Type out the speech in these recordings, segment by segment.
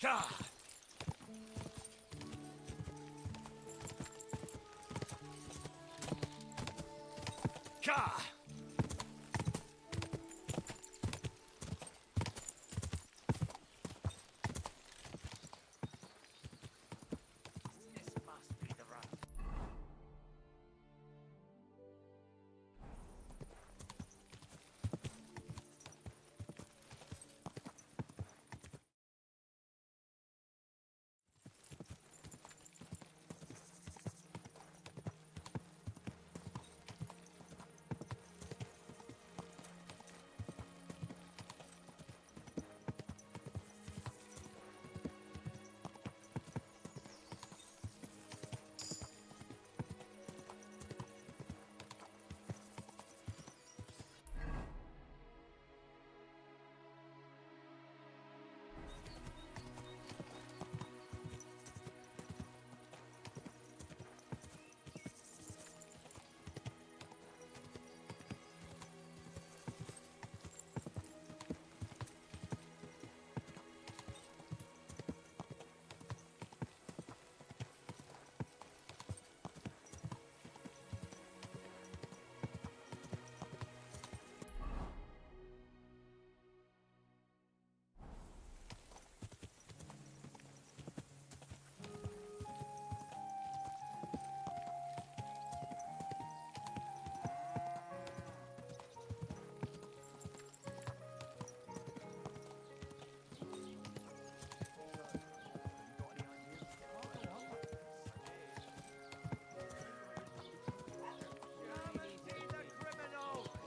Ka! Ka! This must be the run.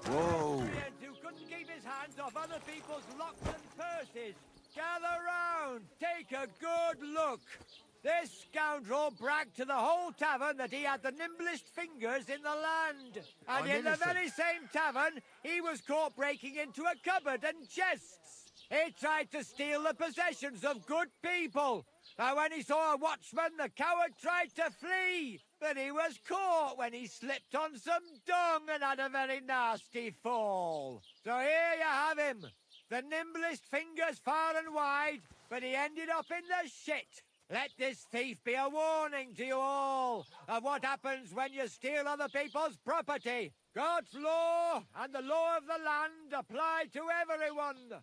Whoa! Who couldn't keep his hands off other people's locks and purses. Gather round, take a good look. This scoundrel bragged to the whole tavern that he had the nimblest fingers in the land. And I'm in the innocent. very same tavern, he was caught breaking into a cupboard and chests. He tried to steal the possessions of good people. And when he saw a watchman, the coward tried to flee. But he was caught when he slipped on some dung and had a very nasty fall. So here you have him. The nimblest fingers far and wide, but he ended up in the shit. Let this thief be a warning to you all of what happens when you steal other people's property. God's law and the law of the land apply to everyone.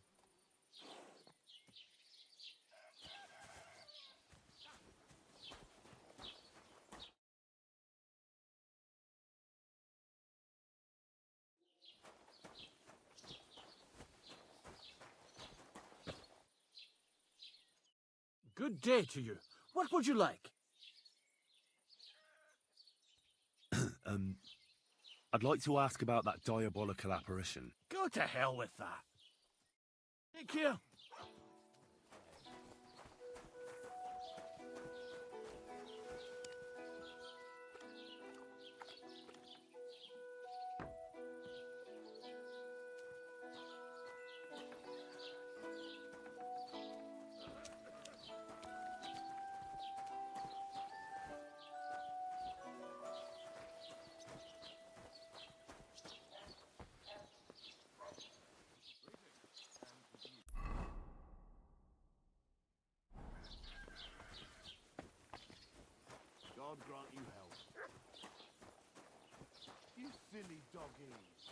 Good day to you. What would you like? I'd like to ask about that diabolical apparition. Go to hell with that. Take care. God grant you health. You silly doggies.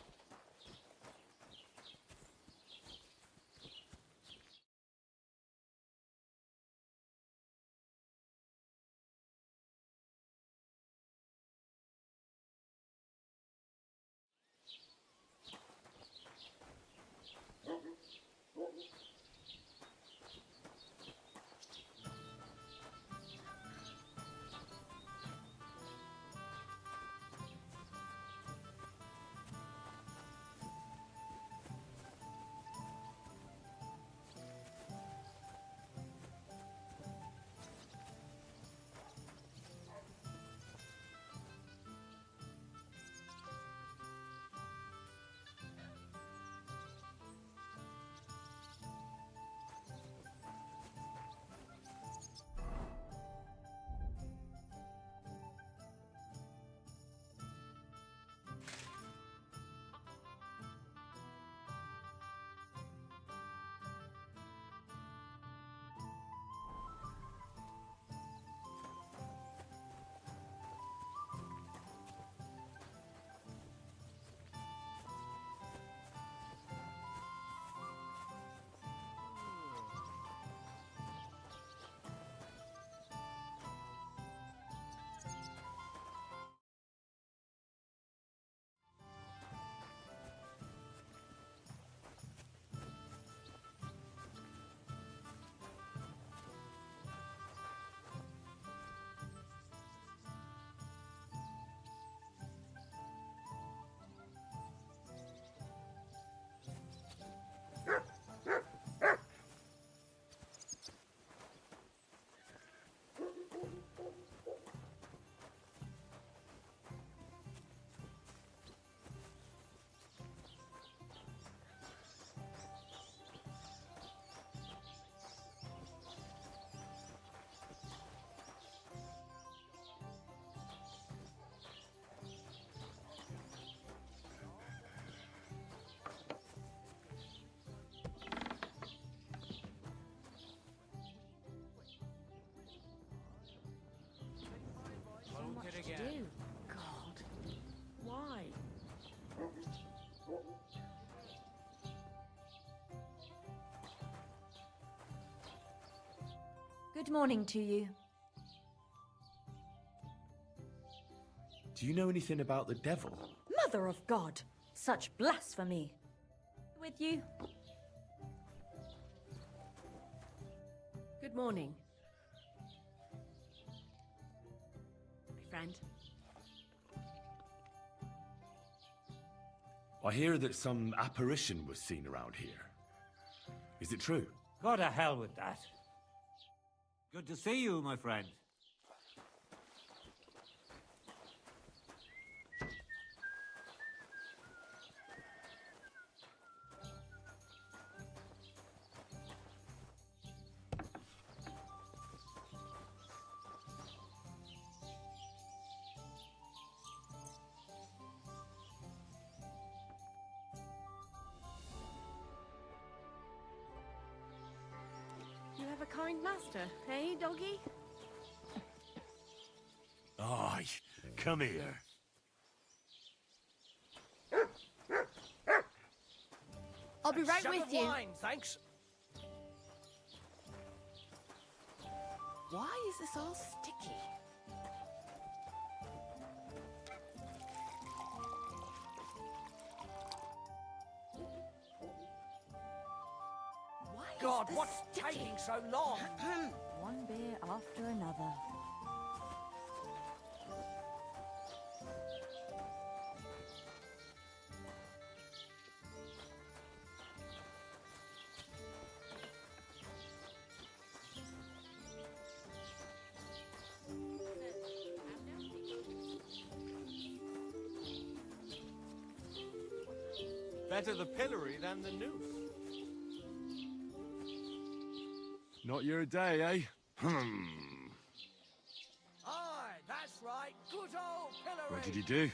Good morning to you. Do you know anything about the devil? Mother of God! Such blasphemy! With you? Good morning. My friend. I hear that some apparition was seen around here. Is it true? Go to hell with that. Good to see you, my friend. You have a kind master, eh, doggy? Aye, come here. I'll be right with you. Wine, thanks. Why is this all sticky? Why God, is this what's sticky? taking so long? One beer after another. Better the pillory than the noose. Not your day, eh? Aye, that's right. Good old pillory. What did he do?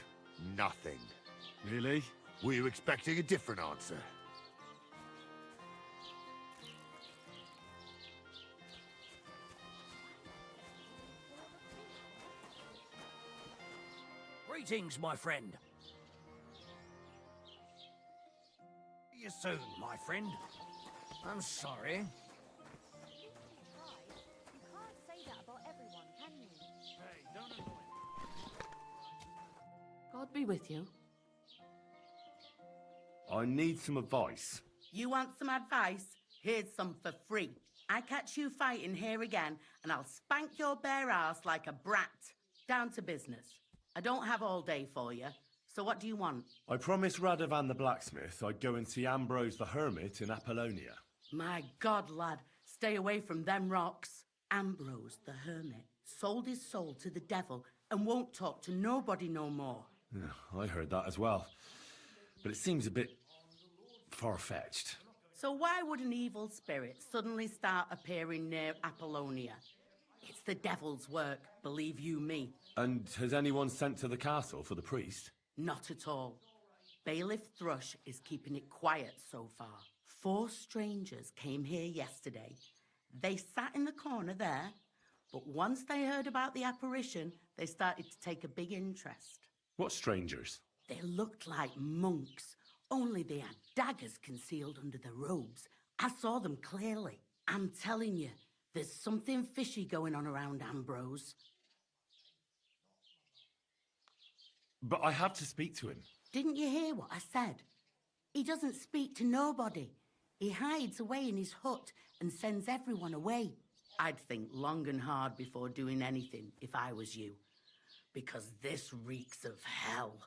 Nothing. Really? Were you expecting a different answer? Greetings, my friend. See you soon, my friend. I'm sorry. You can't say that about everyone, can you? Hey, don't annoy me. God be with you. I need some advice. You want some advice? Here's some for free. I catch you fighting here again, and I'll spank your bare ass like a brat. Down to business. I don't have all day for you, so what do you want? I promised Radovan the blacksmith I'd go and see Ambrose the hermit in Apollonia. My God, lad, stay away from them rocks. Ambrose the hermit sold his soul to the devil and won't talk to nobody no more. Yeah, I heard that as well. But it seems a bit far-fetched. So why would an evil spirit suddenly start appearing near Apollonia? It's the devil's work, believe you me. And has anyone sent to the castle for the priest? Not at all. Bailiff Thrush is keeping it quiet so far. 4 strangers came here yesterday. They sat in the corner there, but once they heard about the apparition, they started to take a big interest. What strangers? They looked like monks, only they had daggers concealed under their robes. I saw them clearly. I'm telling you, there's something fishy going on around Ambrose. But I have to speak to him. Didn't you hear what I said? He doesn't speak to nobody. He hides away in his hut and sends everyone away. I'd think long and hard before doing anything if I was you, because this reeks of hell.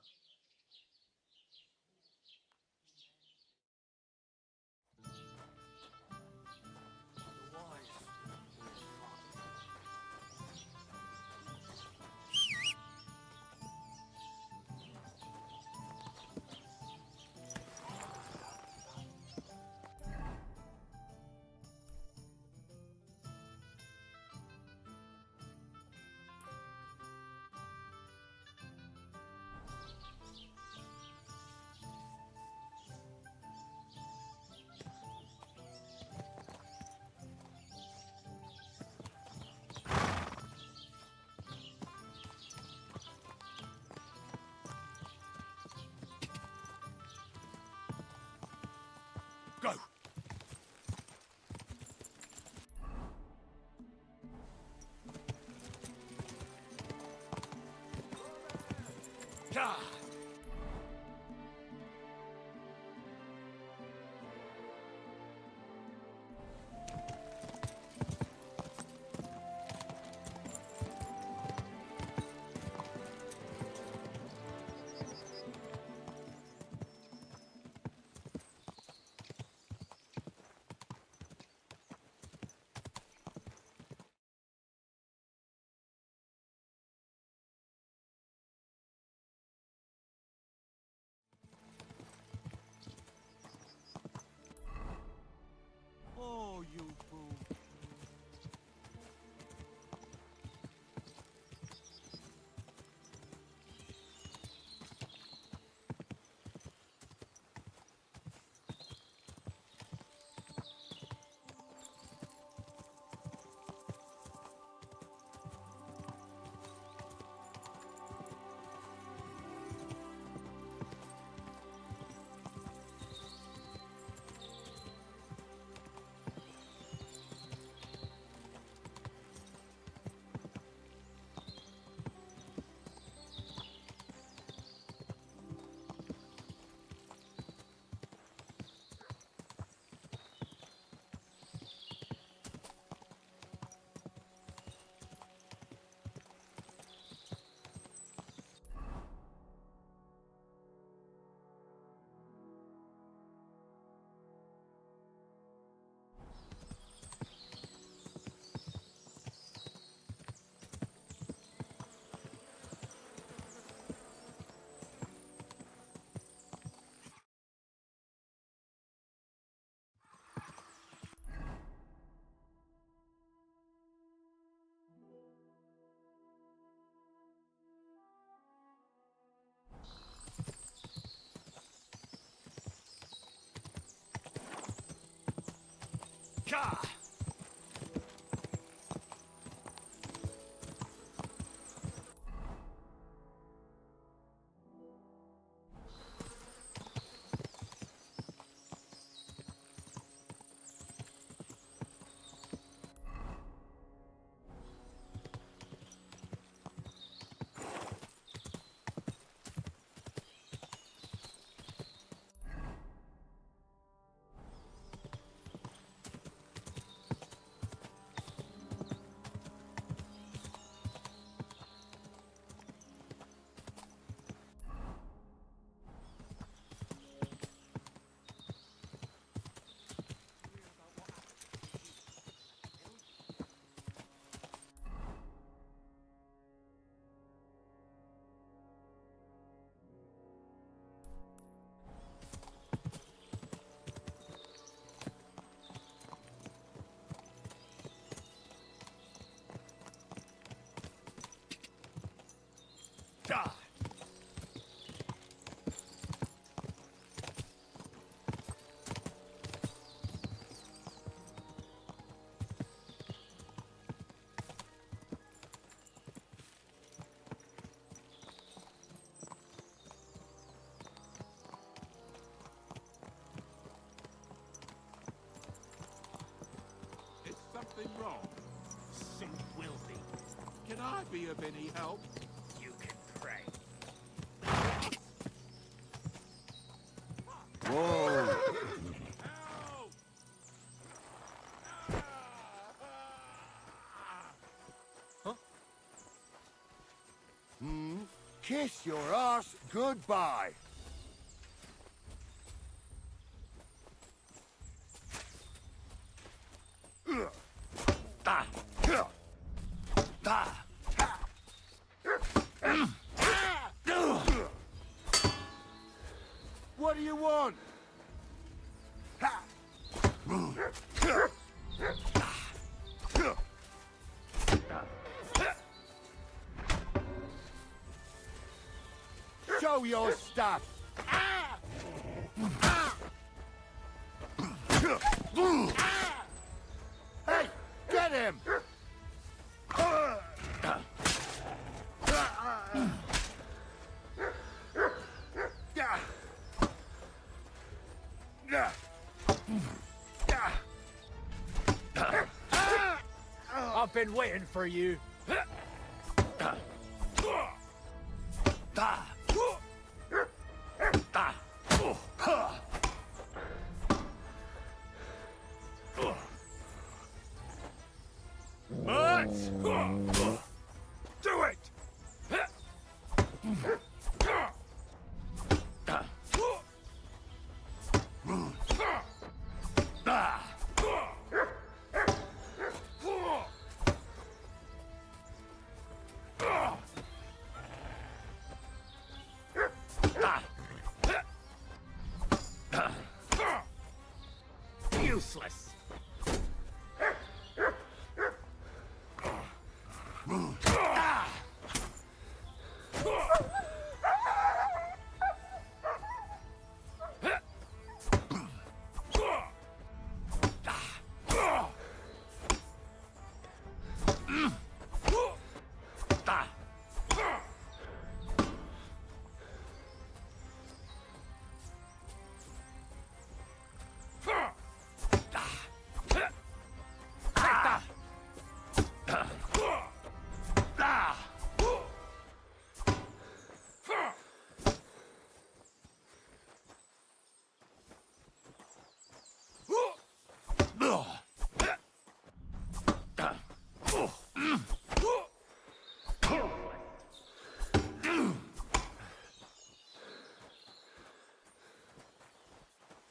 Go. Oh, you fool. Ka! Ka! Is something wrong? Soon will be. Can I be of any help? You can pray. Whoa! Kiss your arse goodbye. What do you want? Show your stuff. Hey, get him! I've been waiting for you. Useless.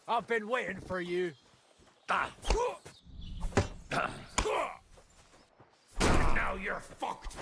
I've been waiting for you. Now you're fucked.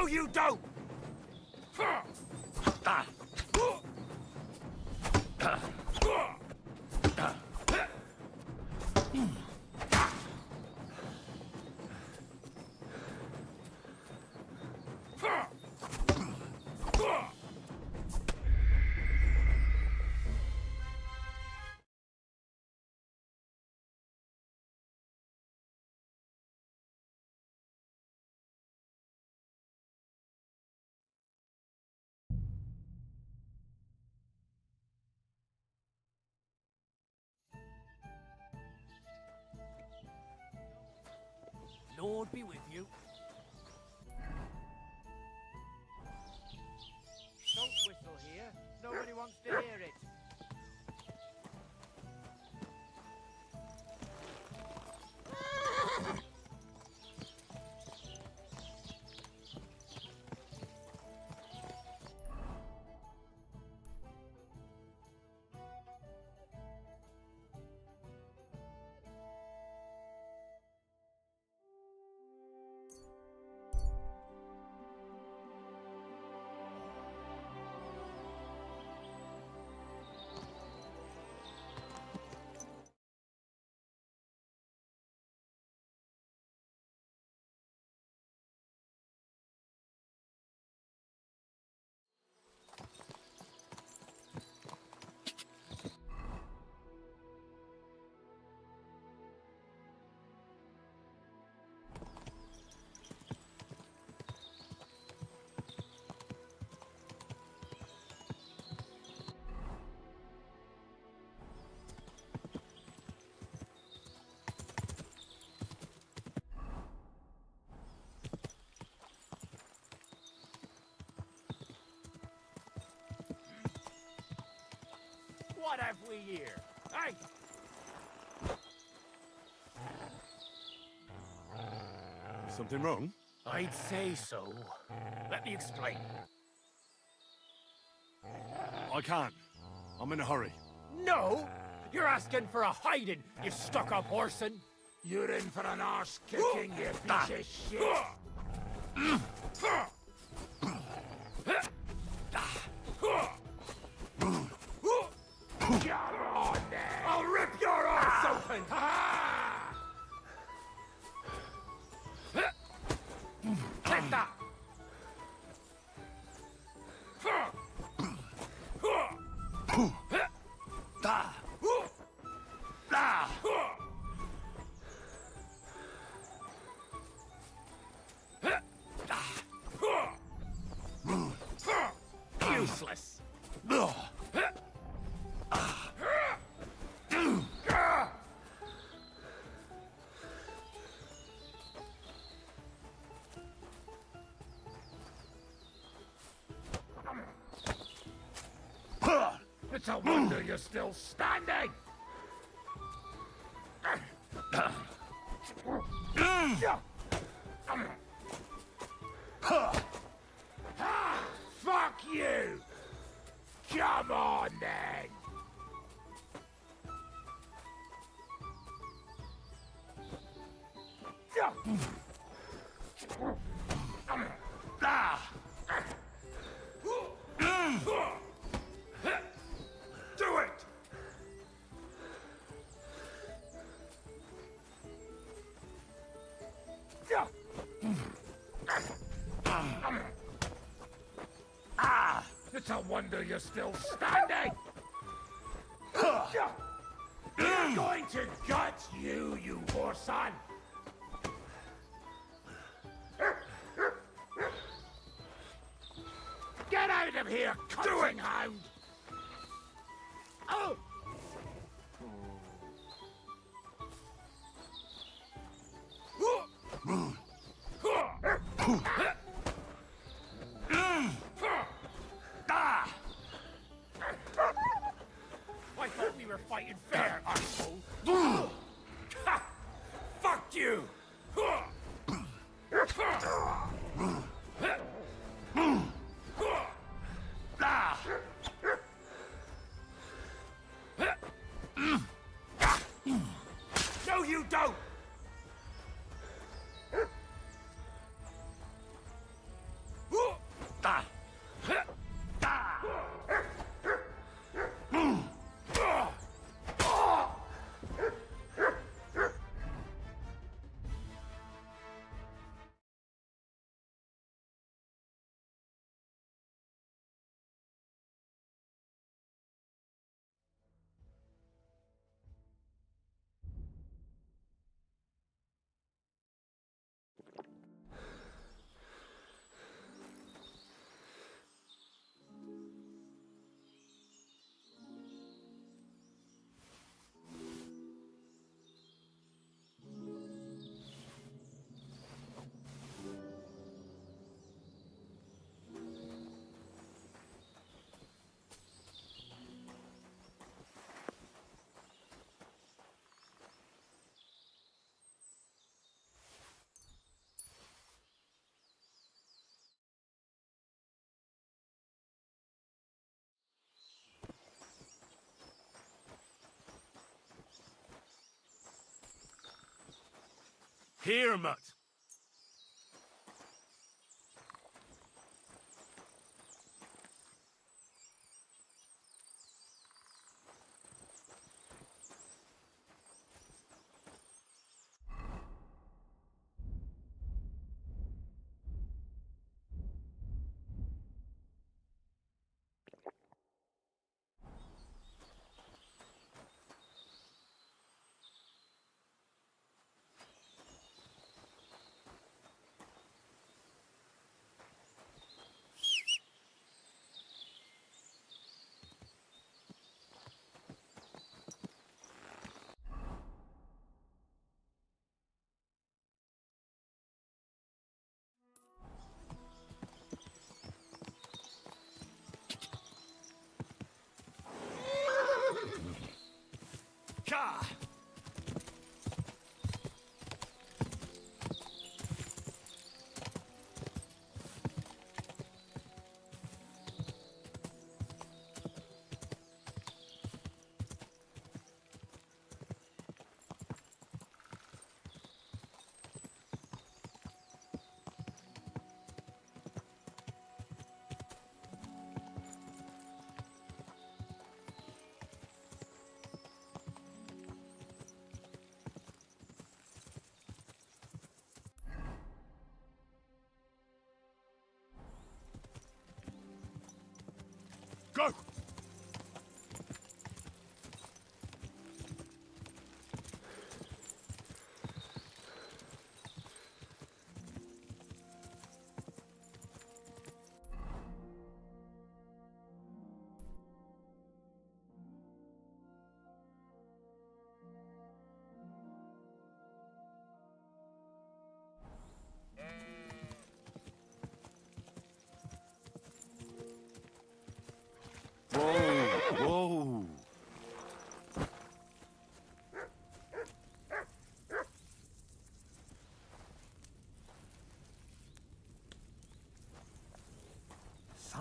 No, you don't! Lord be with you. Don't whistle here. Nobody wants to hear it. What have we here? Hey! Something wrong? I'd say so. Let me explain. I can't. I'm in a hurry. No! You're asking for a hiding, you stuck-up horson! You're in for an arse-kicking, you piece of shit! Come on, then! I'll rip your arse open! Take that! Useless! It's a wonder you're still standing! Fuck you! Come on, then! Do it! It's a wonder you're still standing! You're going to gut you whoreson! Get out of here, cutting hound! Oh! I thought we were fighting fair, arsehole! Fuck you! No, you don't! Here, Mutt.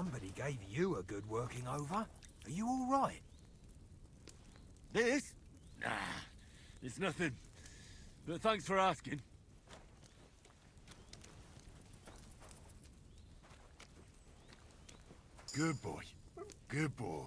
Somebody gave you a good working over. Are you all right? This? Nah, it's nothing. But thanks for asking. Good boy. Good boy.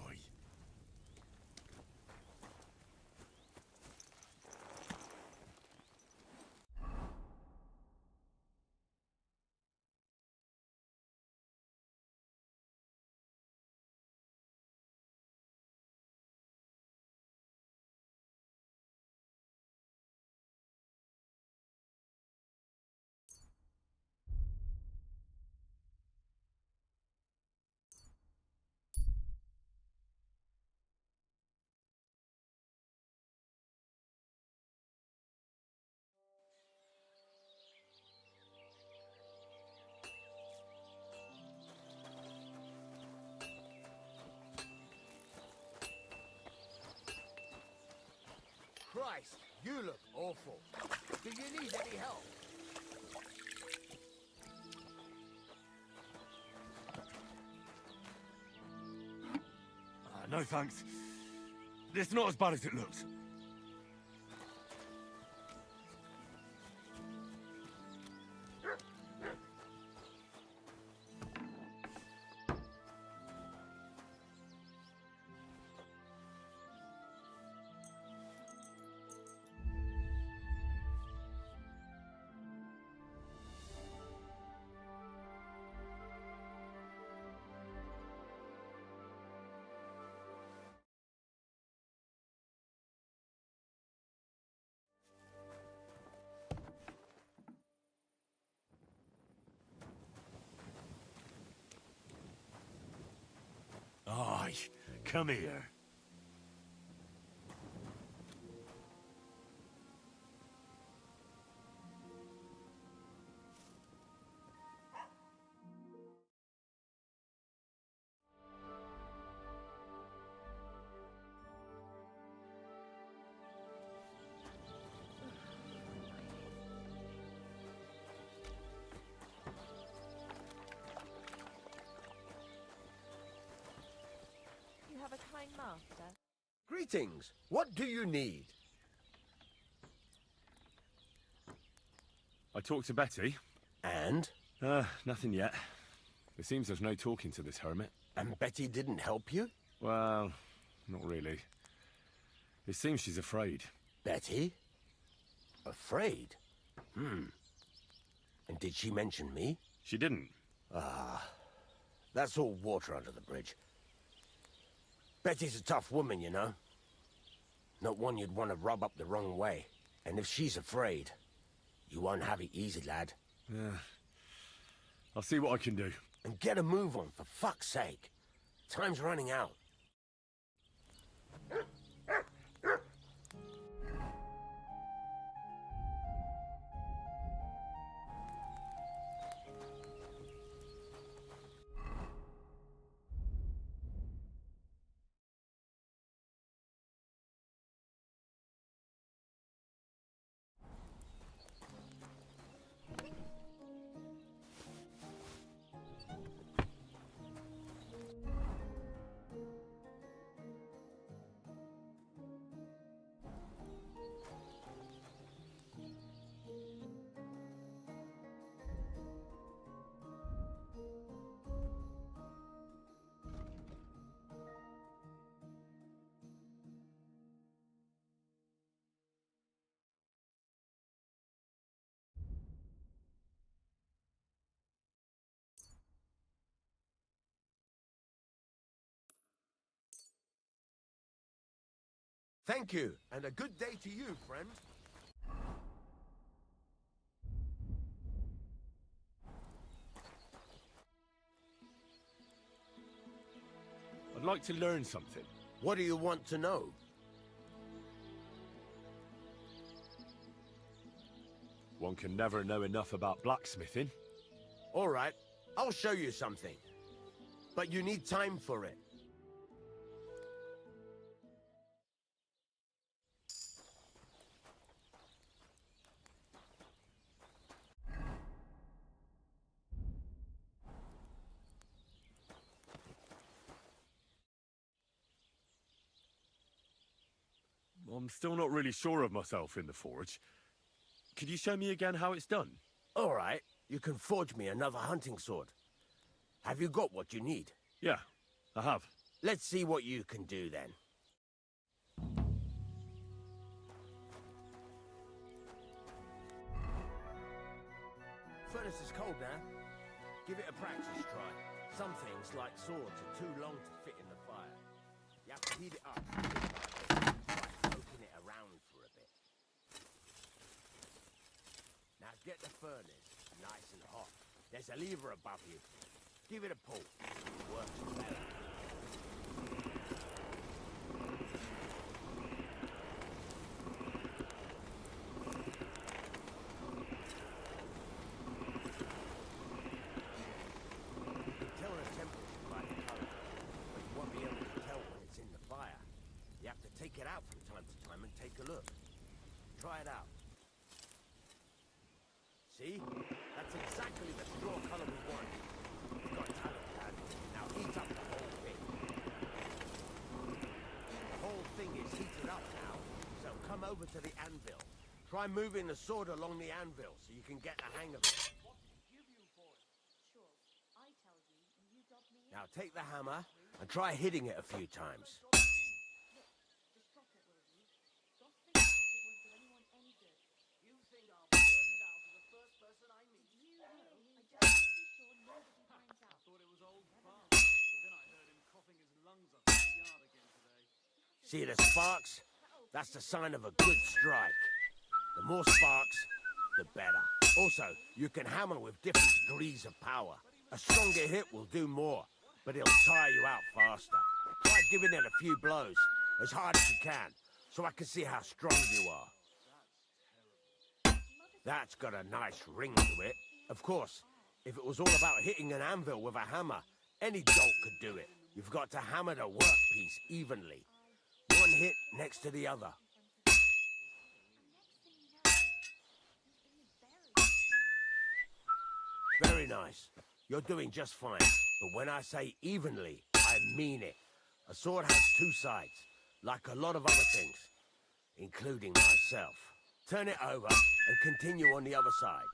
Christ, you look awful. Do you need any help? No thanks. It's not as bad as it looks. Aye, come here. You have a kind master. Greetings. What do you need? I talked to Betty. And? Nothing yet. It seems there's no talking to this hermit. And Betty didn't help you? Well, not really. It seems she's afraid. Betty? Afraid? And did she mention me? She didn't. That's all water under the bridge. Betty's a tough woman, you know. Not one you'd want to rub up the wrong way. And if she's afraid, you won't have it easy, lad. Yeah. I'll see what I can do. And get a move on, for fuck's sake. Time's running out. Thank you, and a good day to you, friend. I'd like to learn something. What do you want to know? One can never know enough about blacksmithing. All right, I'll show you something. But you need time for it. I'm still not really sure of myself in the forge. Could you show me again how it's done? All right, you can forge me another hunting sword. Have you got what you need? Yeah, I have. Let's see what you can do then. Furnace is cold now. Give it a practice try. Some things, like swords, are too long to fit in the fire. You have to heat it up. Try poking it around for a bit. Now get the furnace nice and hot. There's a lever above you. Give it a pull. It works better. Tell the temperature by the color, but you won't be able to tell when it's in the fire. You have to take it out from time to time and take a look. Try it out. See? That's exactly the straw color we want. You've got talent, lad. Now heat up the whole thing. The whole thing is heated up now, so come over to the anvil. Try moving the sword along the anvil so you can get the hang of it. Now take the hammer and try hitting it a few times. See the sparks? That's the sign of a good strike. The more sparks, the better. Also, you can hammer with different degrees of power. A stronger hit will do more, but it'll tire you out faster. Try giving it a few blows, as hard as you can, so I can see how strong you are. That's got a nice ring to it. Of course, if it was all about hitting an anvil with a hammer, any dolt could do it. You've got to hammer the workpiece evenly. One hit next to the other. Very nice. You're doing just fine. But when I say evenly, I mean it. A sword has two sides, like a lot of other things, including myself. Turn it over and continue on the other side.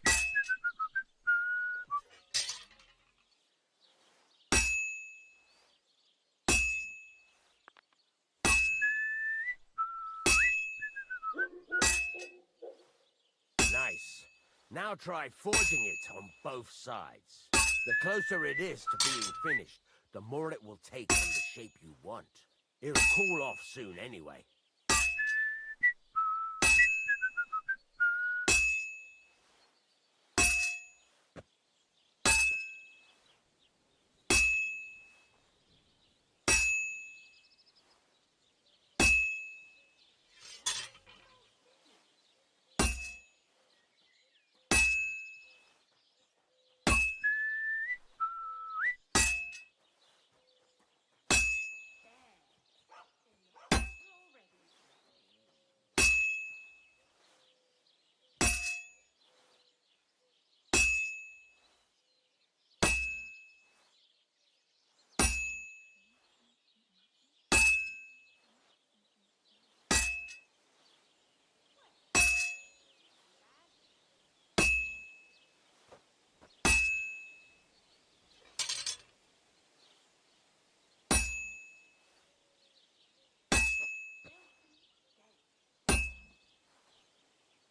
Nice. Now try forging it on both sides. The closer it is to being finished, the more it will take on the shape you want. It'll cool off soon anyway.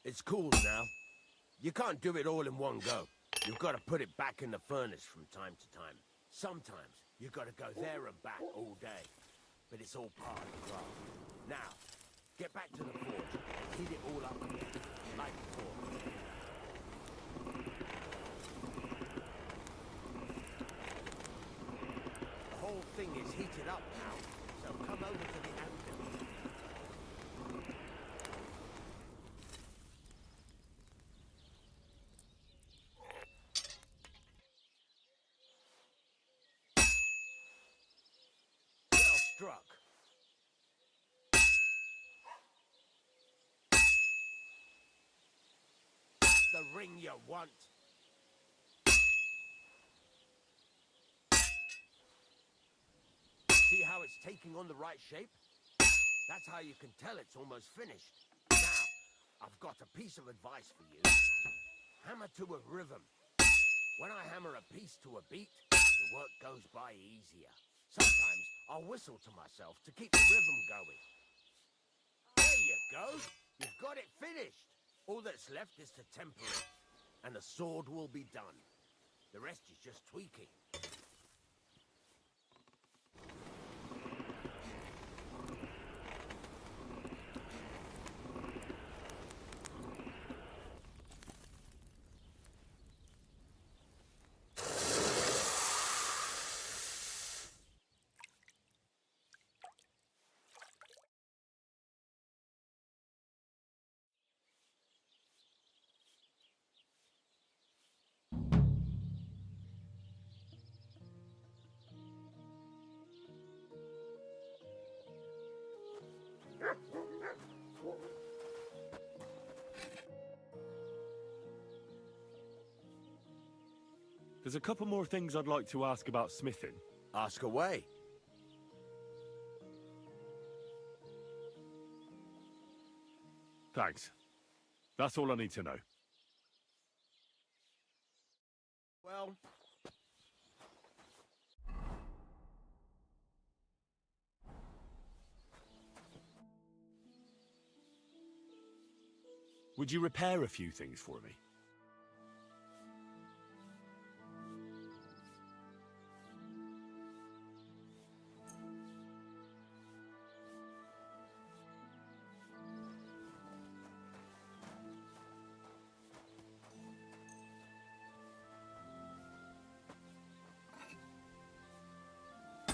It's cooled now. You can't do it all in one go. You've got to put it back in the furnace from time to time. Sometimes you've got to go there and back all day. But it's all part of the craft. Now, get back to the forge and heat it all up again, like before. The whole thing is heated up now, so come over to the anvil. Struck. The ring you want. See how it's taking on the right shape? That's how you can tell it's almost finished. Now, I've got a piece of advice for you. Hammer to a rhythm. When I hammer a piece to a beat, the work goes by easier. Sometimes I'll whistle to myself to keep the rhythm going. There you go. You've got it finished. All that's left is to temper it, and the sword will be done. The rest is just tweaking. There's a couple more things I'd like to ask about smithing. Ask away. Thanks. That's all I need to know. Well... Would you repair a few things for me?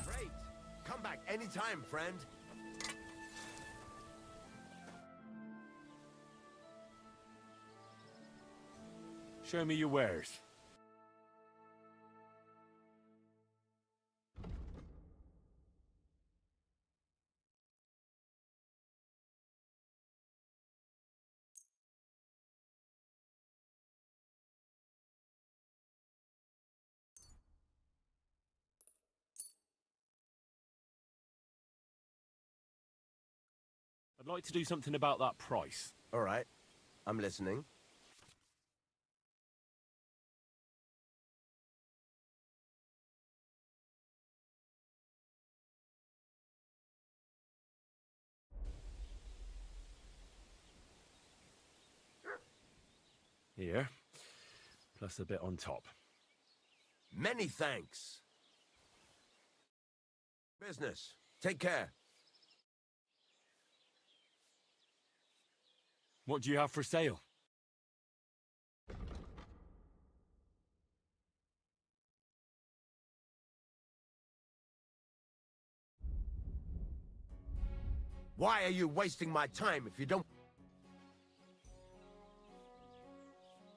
Great. Come back anytime, friend. Show me your wares. I'd like to do something about that price. All right. I'm listening. Here, plus a bit on top. Many thanks. Business. Take care. What do you have for sale? Why are you wasting my time if you don't...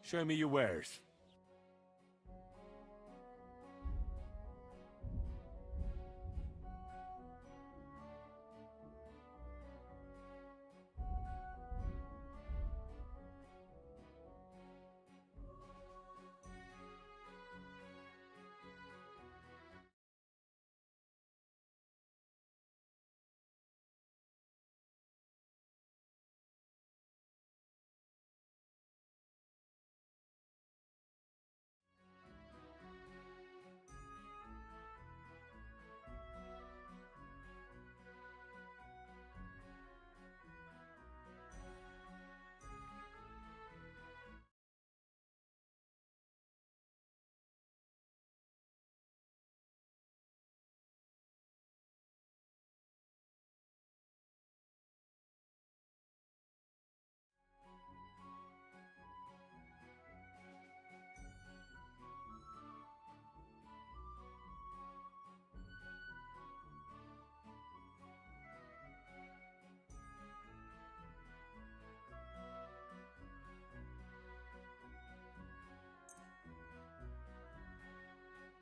Show me your wares.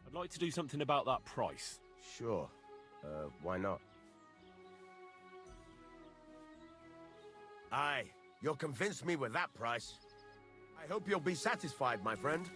I'd like to do something about that price. Sure. Why not? Aye, you'll convince me with that price. I hope you'll be satisfied, my friend.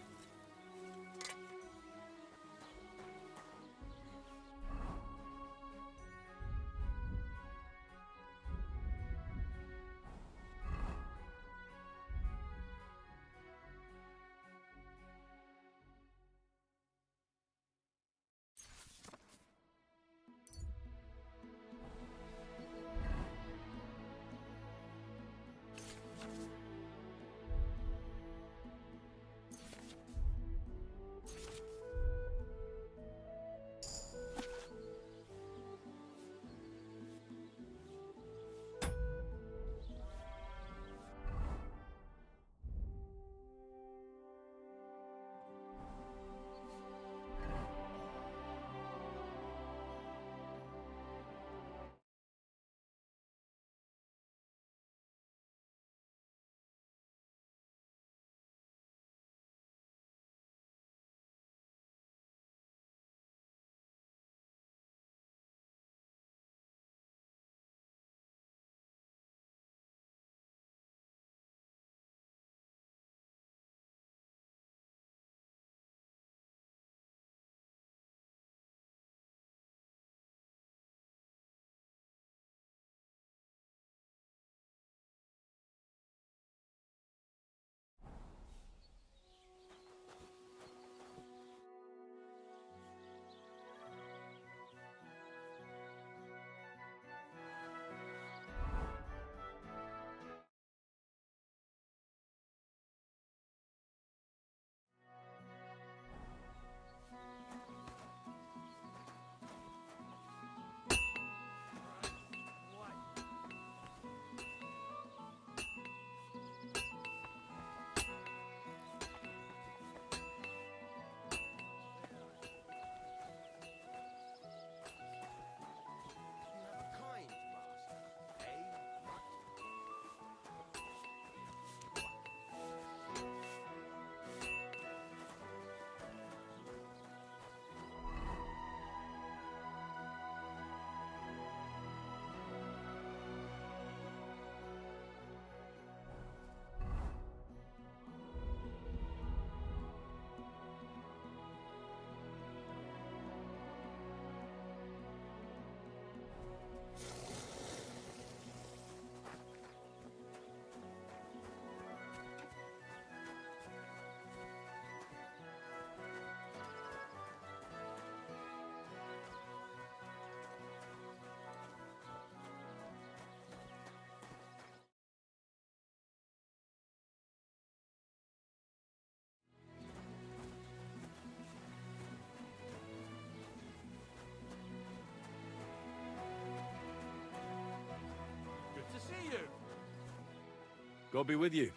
God be with you.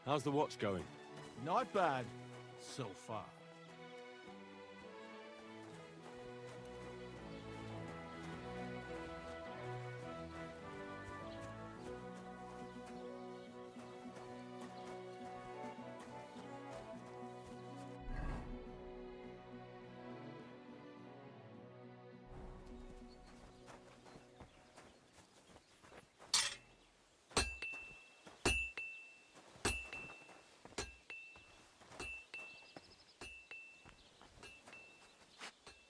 How's the watch going? Not bad, so far.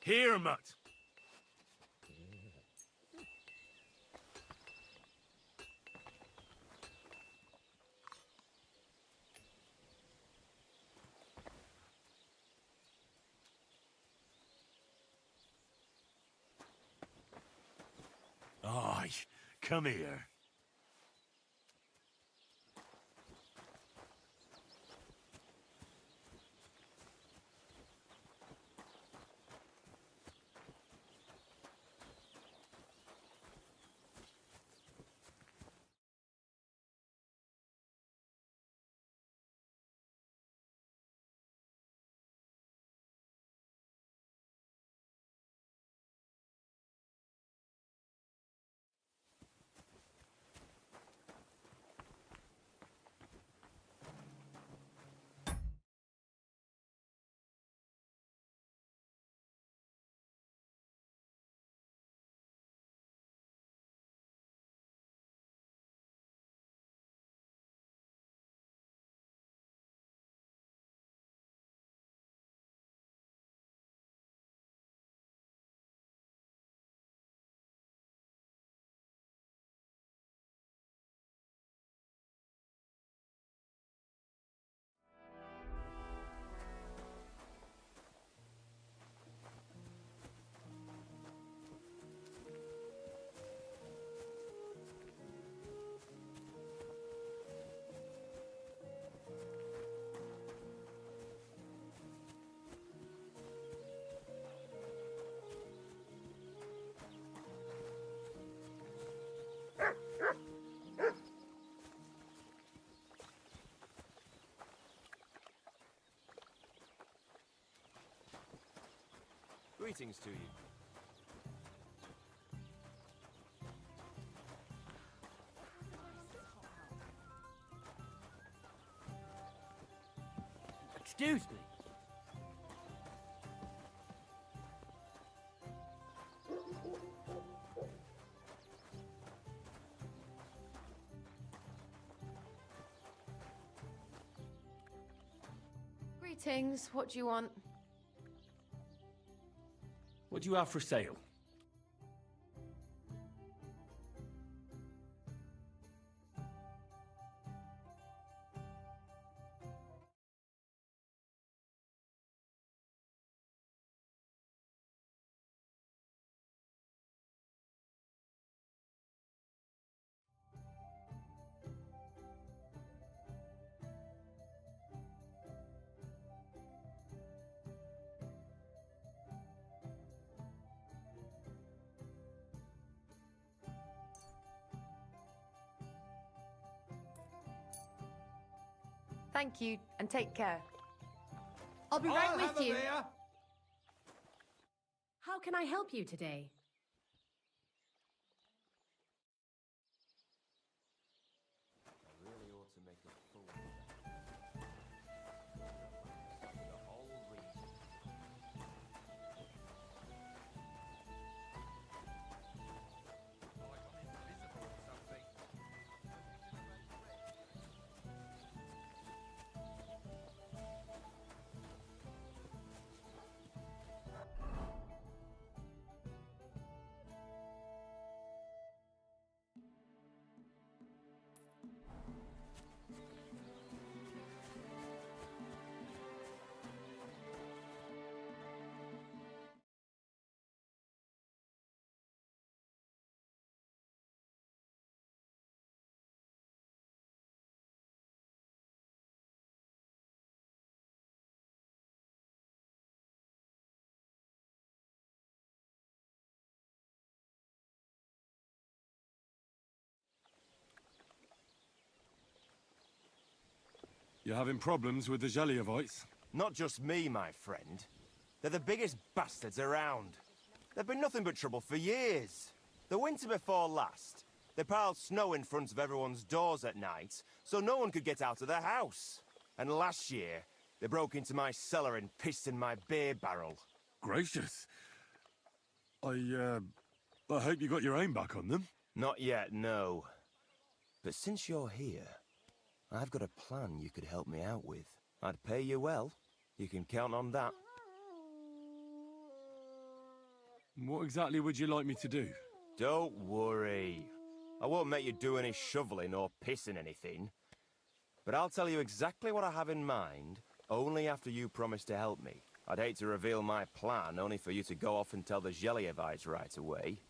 Here, mutt. Aye, come here. Greetings to you. Excuse me. Greetings. What do you want? What do you have for sale? Thank you, and take care. I'll be right with you. How can I help you today? You're having problems with the Zheliovites? Not just me, my friend. They're the biggest bastards around. They've been nothing but trouble for years. The winter before last, they piled snow in front of everyone's doors at night, so no one could get out of their house. And last year, they broke into my cellar and pissed in my beer barrel. Gracious. I hope you got your aim back on them. Not yet, no. But since you're here, I've got a plan you could help me out with. I'd pay you well. You can count on that. What exactly would you like me to do? Don't worry. I won't make you do any shoveling or pissing anything. But I'll tell you exactly what I have in mind, only after you promise to help me. I'd hate to reveal my plan, only for you to go off and tell the Zheliovites right away.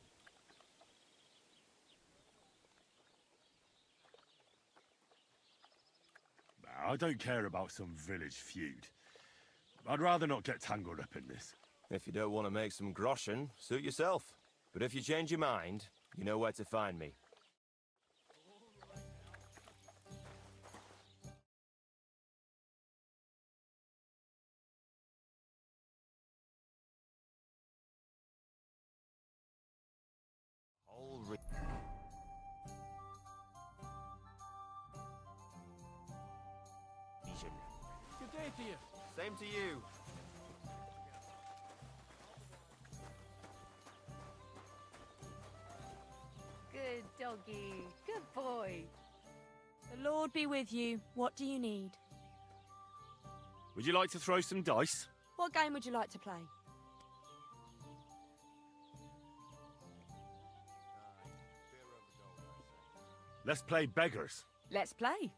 I don't care about some village feud. I'd rather not get tangled up in this. If you don't want to make some groschen, suit yourself. But if you change your mind, you know where to find me. Good day to you. Same to you. Good doggy. Good boy. The Lord be with you. What do you need? Would you like to throw some dice? What game would you like to play? Let's play beggars. Let's play.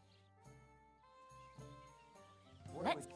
Let's.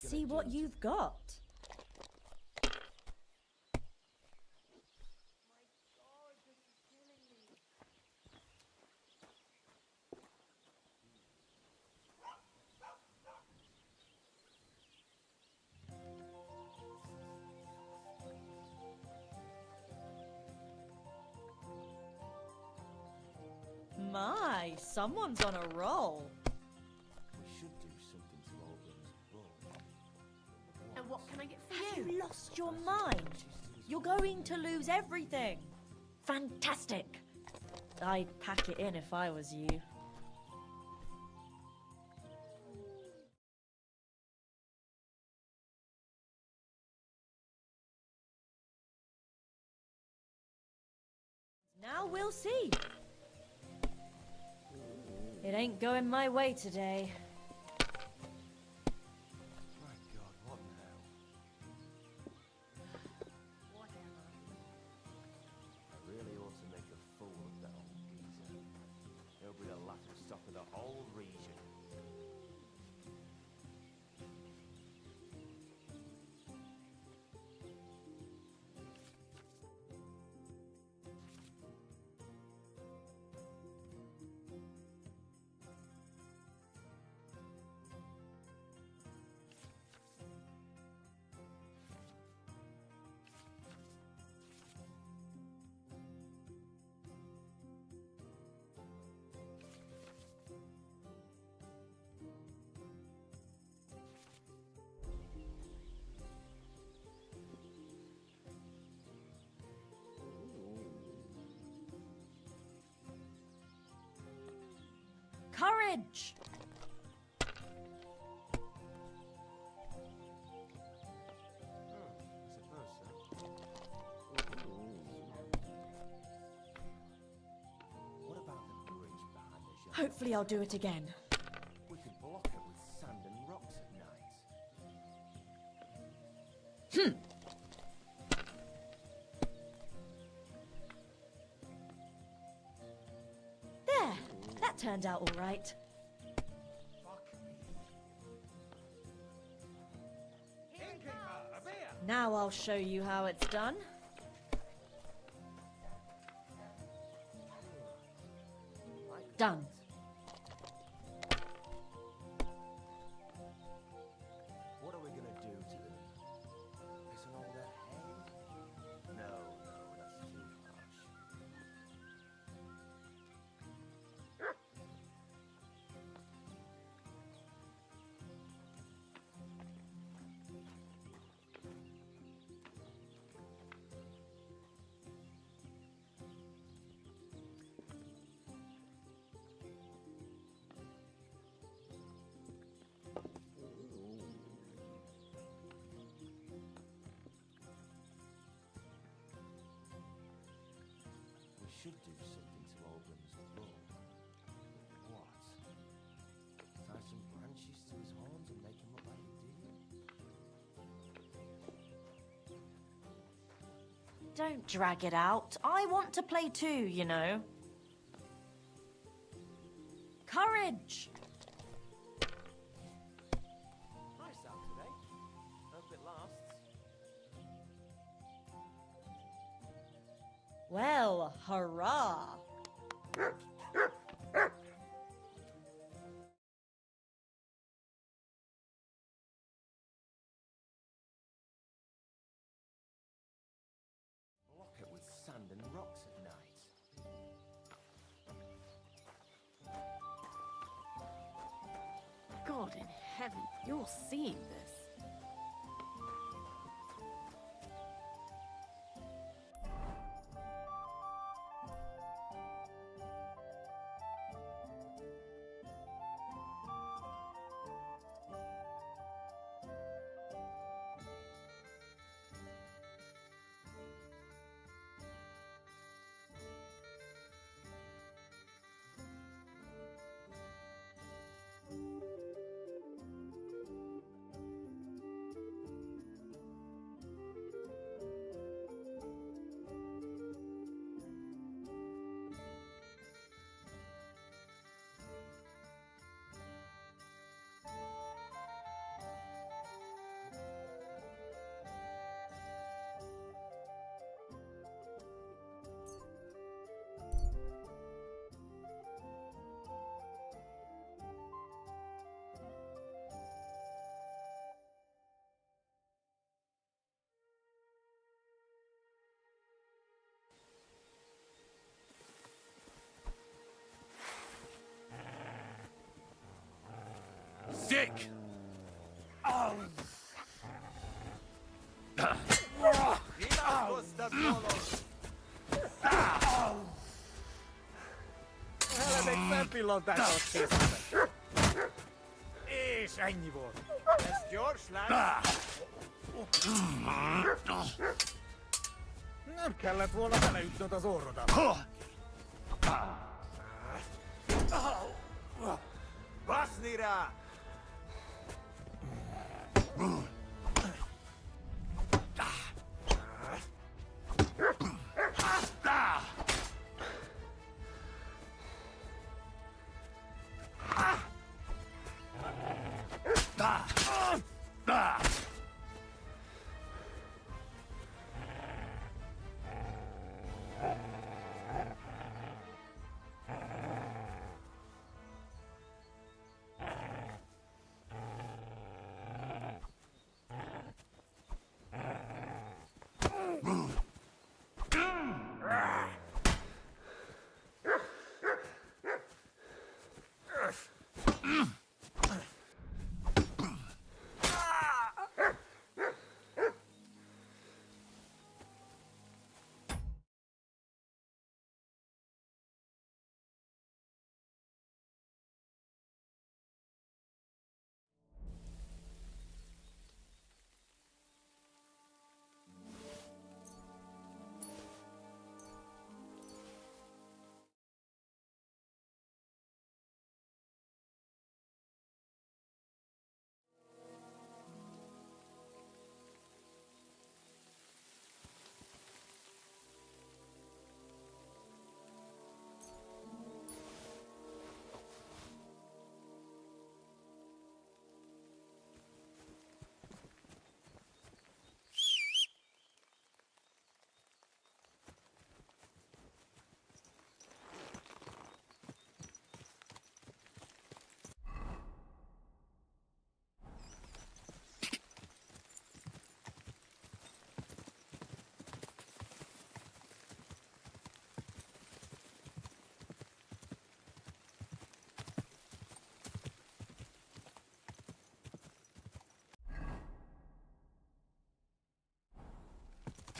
See what you've got. My, someone's on a roll. We should do something to Alden's bull. And what can I get for Have you? you lost your mind? You're going to lose everything. Fantastic. I'd pack it in if I was you. Now we'll see. It ain't going my way today. My God, what now? I really ought to make a fool of that old geezer. He'll be the laughing stock of the whole region. Courage! Hopefully I'll do it again. We could block it with sand and rocks at night. There, that turned out all right. Now I'll show you how it's done. Done. What are we gonna do to them? Piss on all their hay? No, that's too harsh. We should do something to Oberyn's blow. What? Tie some branches to his horns and make him look like a deer? Don't drag it out. I want to play too, you know. Courage! Nice out today. Hope it lasts. Well, hurrah! Block it with sand and rocks at night. God in heaven, you're seeing this. Sick! És ennyi volt. Ez gyors lesz. Nem kellett volna beleütnöd az orrodat. Baszni rá!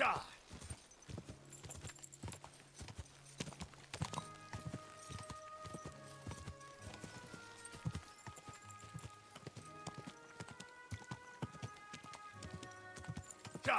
Die! Die!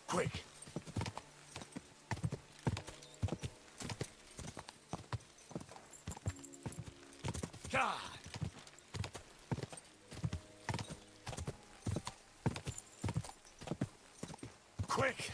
Quick! Die! Quick!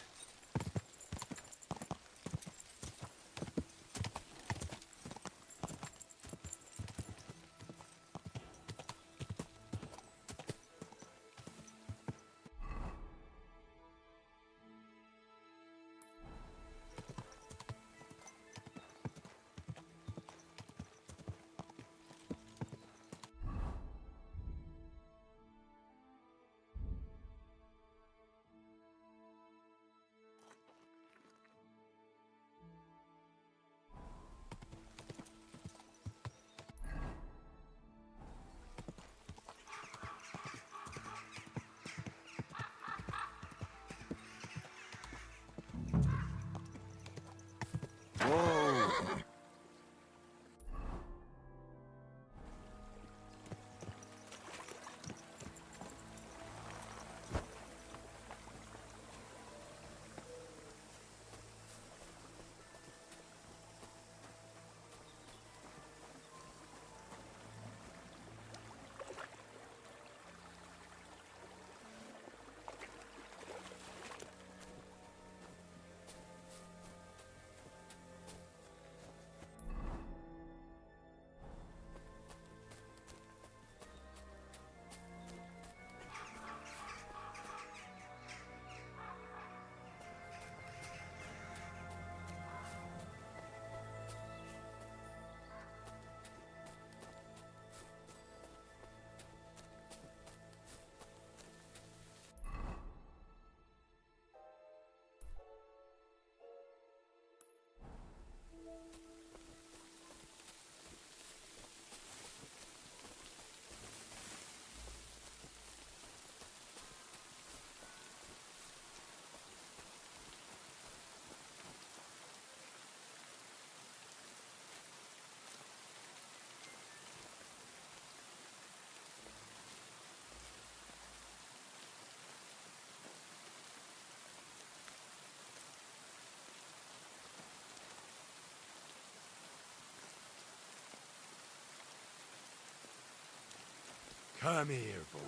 Come here, boy.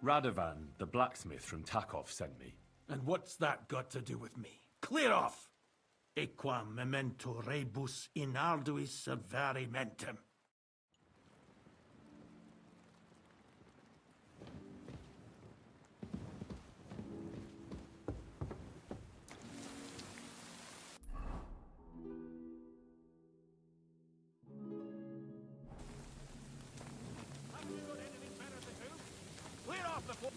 Radovan, the blacksmith from Takov, sent me. And what's that got to do with me? Clear off! Equam memento rebus in arduis servarimentem. Clear off before...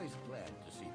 always glad to see you.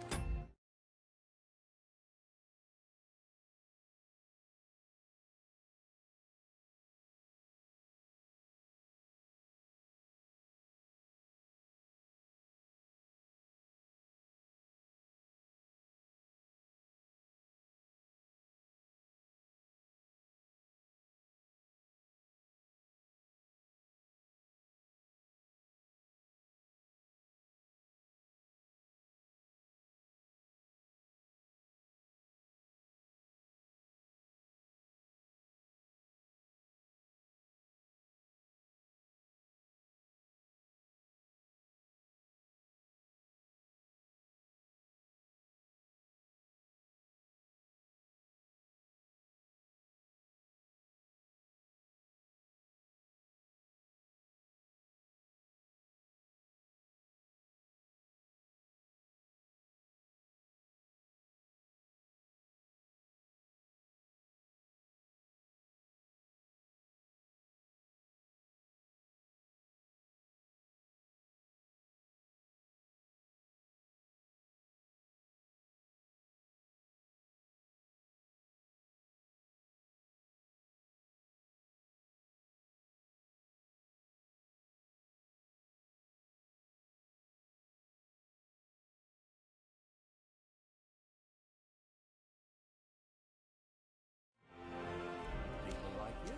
People like you,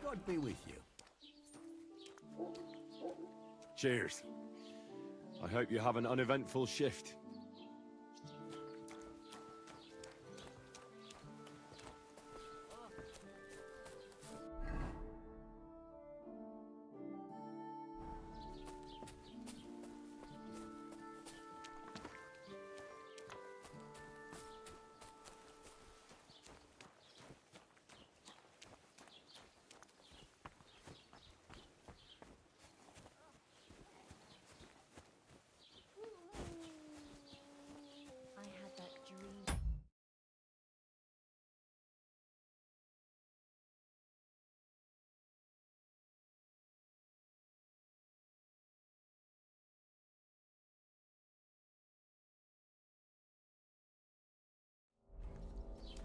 God be with you. Cheers. I hope you have an uneventful shift. I had that dream.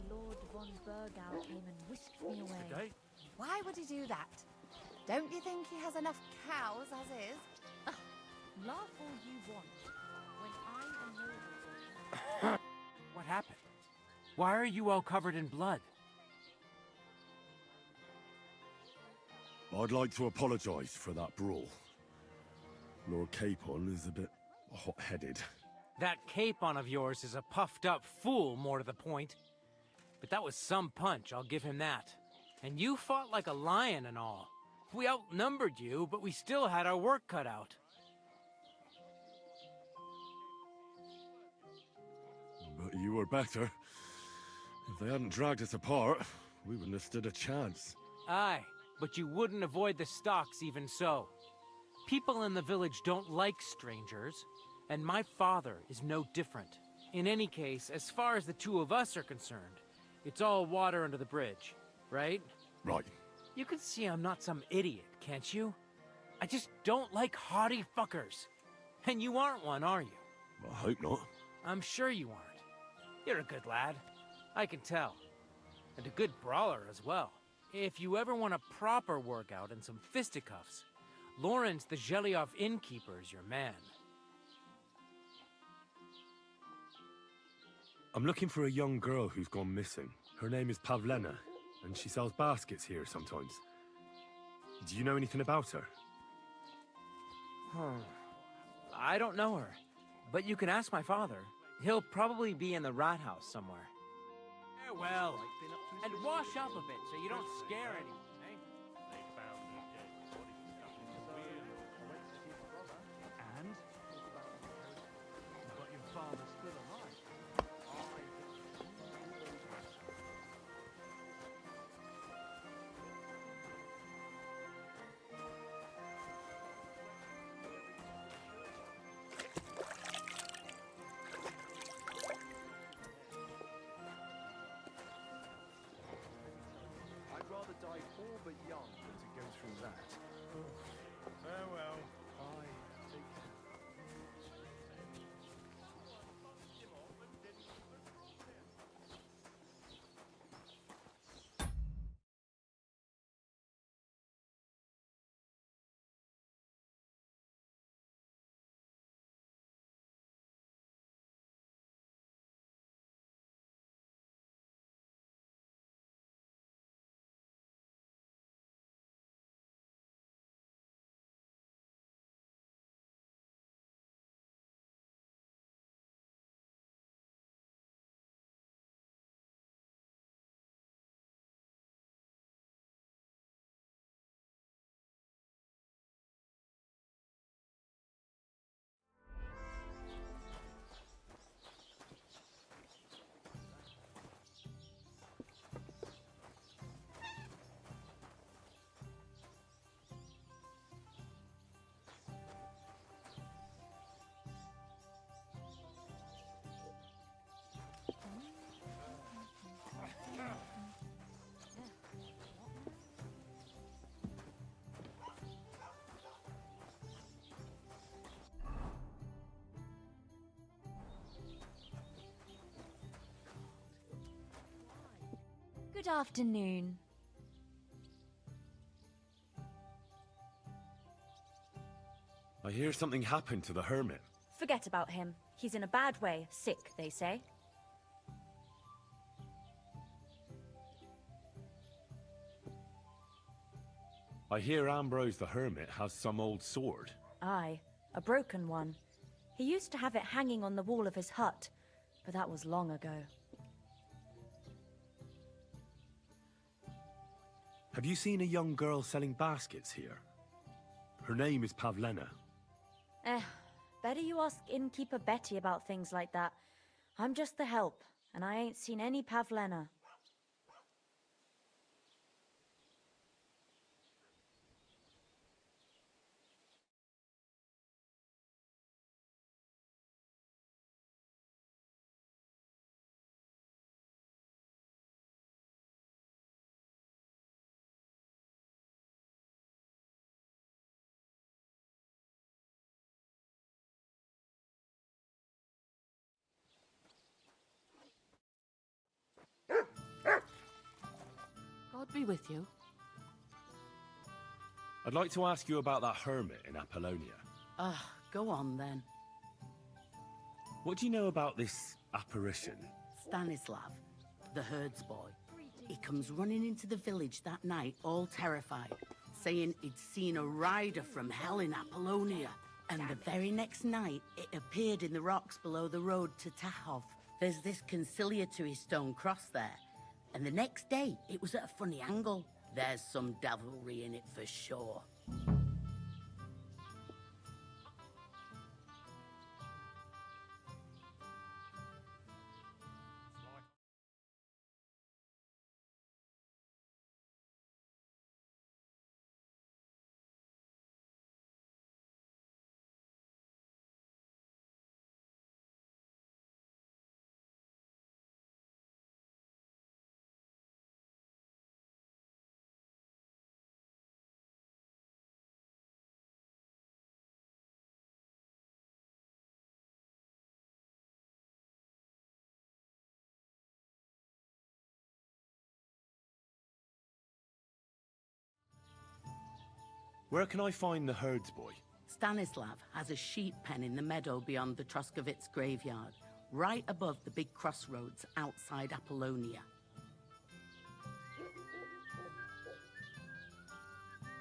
Lord von Burgau came and whisked me away. Why would he do that? Don't you think he has enough cows as is? Laugh all you want. When I'm a noble. What happened? Why are you all covered in blood? I'd like to apologize for that brawl. Lord Capon is a bit hot-headed. That Capon of yours is a puffed-up fool, more to the point. But that was some punch, I'll give him that. And you fought like a lion and all. We outnumbered you, but we still had our work cut out. But you were better. If they hadn't dragged us apart, we wouldn't have stood a chance. Aye, but you wouldn't avoid the stocks even so. People in the village don't like strangers, and my father is no different. In any case, as far as the two of us are concerned, it's all water under the bridge, right? Right. You can see I'm not some idiot, can't you? I just don't like haughty fuckers. And you aren't one, are you? I hope not. I'm sure you aren't. You're a good lad. I can tell. And a good brawler as well. If you ever want a proper workout and some fisticuffs, Lawrence the Zhelyov innkeeper is your man. I'm looking for a young girl who's gone missing. Her name is Pavlena, and she sells baskets here sometimes. Do you know anything about her? I don't know her, but you can ask my father. He'll probably be in the rat house somewhere. Farewell, and wash up a bit so you don't scare anyone, eh? And? But your father's still alive. I'd rather die poor but young than to go through that. Farewell. Bye. Take care. Good afternoon. I hear something happened to the hermit. Forget about him. He's in a bad way. Sick, they say. I hear Ambrose the hermit has some old sword. Aye, a broken one. He used to have it hanging on the wall of his hut, but that was long ago. Have you seen a young girl selling baskets here? Her name is Pavlena. Better you ask innkeeper Betty about things like that. I'm just the help, and I ain't seen any Pavlena. God be with you. I'd like to ask you about that hermit in Apollonia. Go on then. What do you know about this apparition? Stanislav, the herds boy. He comes running into the village that night, all terrified, saying he'd seen a rider from hell in Apollonia. And the very next night, it appeared in the rocks below the road to Tahov. There's this conciliatory stone cross there. And the next day, it was at a funny angle. There's some devilry in it for sure. Where can I find the herds boy? Stanislav has a sheep pen in the meadow beyond the Troskovitz graveyard, right above the big crossroads outside Apollonia.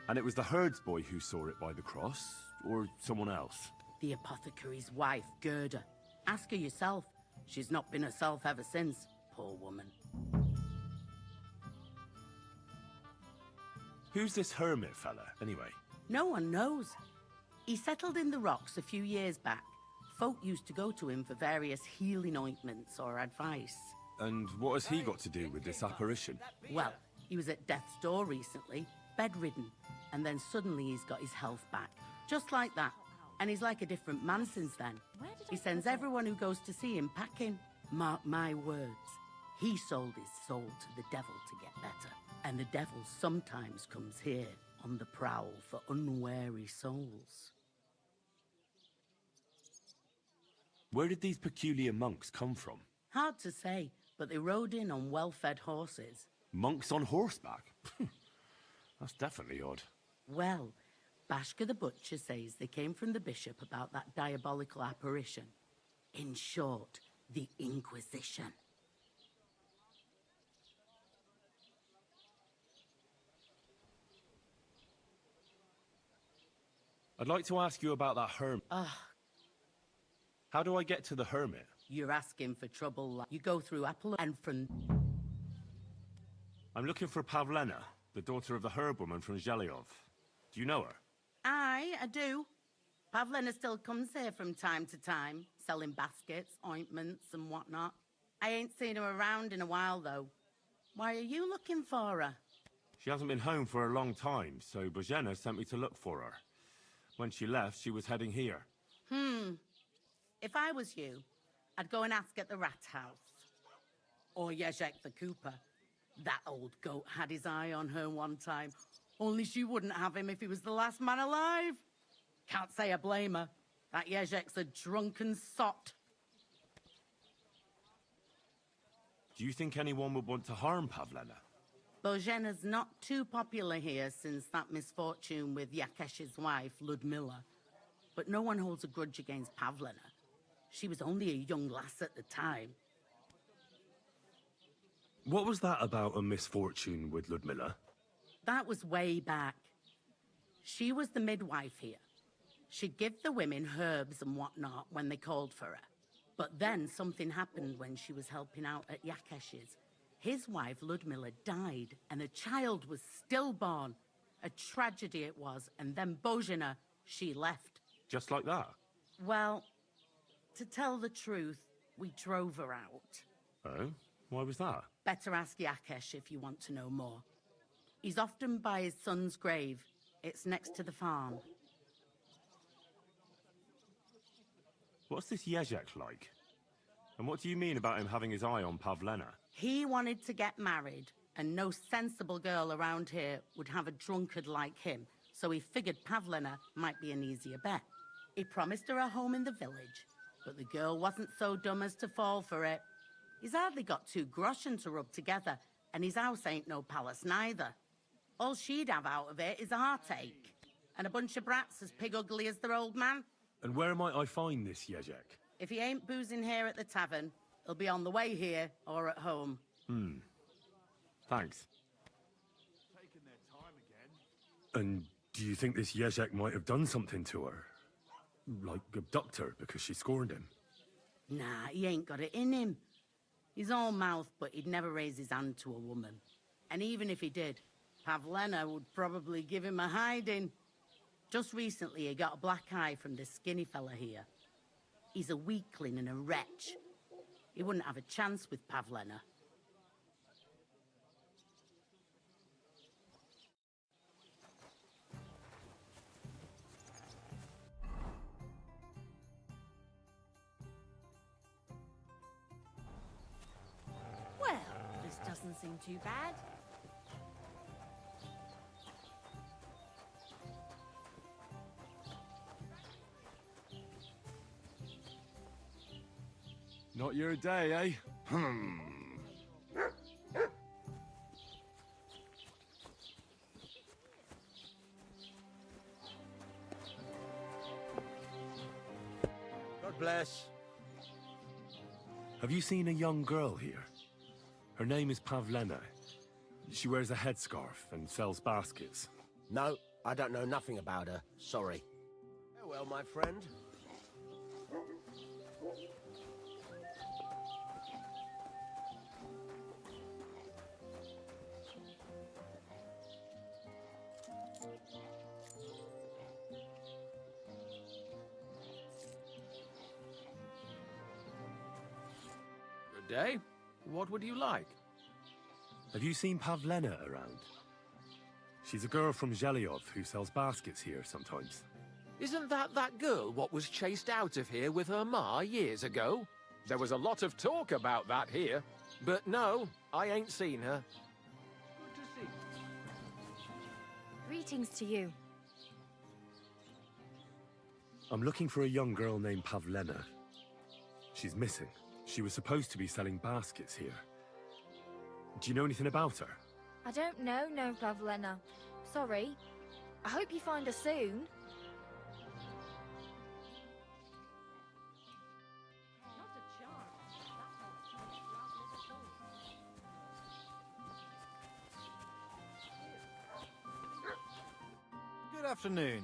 And it was the herds boy who saw it by the cross, or someone else? The apothecary's wife, Gerda. Ask her yourself. She's not been herself ever since, poor woman. Who's this hermit fella, anyway? No one knows. He settled in the rocks a few years back. Folk used to go to him for various healing ointments or advice. And what has he got to do with this apparition? Well, he was at death's door recently, bedridden, and then suddenly he's got his health back. Just like that. And he's like a different man since then. He sends everyone who goes to see him packing. Mark my words. He sold his soul to the devil to get better. And the devil sometimes comes here on the prowl for unwary souls. Where did these peculiar monks come from? Hard to say, but they rode in on well-fed horses. Monks on horseback? That's definitely odd. Well, Bashka the Butcher says they came from the bishop about that diabolical apparition. In short, the Inquisition. I'd like to ask you about that hermit. How do I get to the hermit? You're asking for trouble. You go through Apollo and from... I'm looking for Pavlena, the daughter of the herbwoman from Zhelyov. Do you know her? Aye, I do. Pavlena still comes here from time to time, selling baskets, ointments and whatnot. I ain't seen her around in a while, though. Why are you looking for her? She hasn't been home for a long time, so Bozhena sent me to look for her. When she left, she was heading here. If I was you, I'd go and ask at the rat house. Or Yezhek the cooper. That old goat had his eye on her one time. Only she wouldn't have him if he was the last man alive. Can't say I blame her. That Yezhek's a drunken sot. Do you think anyone would want to harm Pavlena? Božena's not too popular here since that misfortune with Yakesh's wife, Ludmilla. But no one holds a grudge against Pavlena. She was only a young lass at the time. What was that about a misfortune with Ludmilla? That was way back. She was the midwife here. She'd give the women herbs and whatnot when they called for her. But then something happened when she was helping out at Yakesh's. His wife, Ludmilla, died, and a child was stillborn. A tragedy it was, and then Bozhena, she left. Just like that? Well, to tell the truth, we drove her out. Oh? Why was that? Better ask Yakesh if you want to know more. He's often by his son's grave. It's next to the farm. What's this Jezek like? And what do you mean about him having his eye on Pavlena? He wanted to get married, and no sensible girl around here would have a drunkard like him, so he figured Pavlena might be an easier bet. He promised her a home in the village, but the girl wasn't so dumb as to fall for it. He's hardly got 2 groschen to rub together, and his house ain't no palace neither. All she'd have out of it is a heartache, and a bunch of brats as pig ugly as their old man. And where might I find this Jezek? If he ain't boozing here at the tavern, he'll be on the way here or at home. Thanks. And do you think this Jezek might have done something to her? Like abduct her because she scorned him? Nah, he ain't got it in him. He's all mouth, but he'd never raise his hand to a woman. And even if he did, Pavlena would probably give him a hiding. Just recently, he got a black eye from this skinny fella here. He's a weakling and a wretch. He wouldn't have a chance with Pavlena. Well, this doesn't seem too bad. Not your day, eh? God bless. Have you seen a young girl here? Her name is Pavlena. She wears a headscarf and sells baskets. No, I don't know nothing about her. Sorry. Farewell, my friend. Good day. What would you like? Have you seen Pavlena around? She's a girl from Zhelyov who sells baskets here sometimes. Isn't that girl what was chased out of here with her ma years ago? There was a lot of talk about that here. But no, I ain't seen her. Good to see you. Greetings to you. I'm looking for a young girl named Pavlena. She's missing. She was supposed to be selling baskets here. Do you know anything about her? I don't know, no, Pavlena. Sorry. I hope you find her soon. Good afternoon.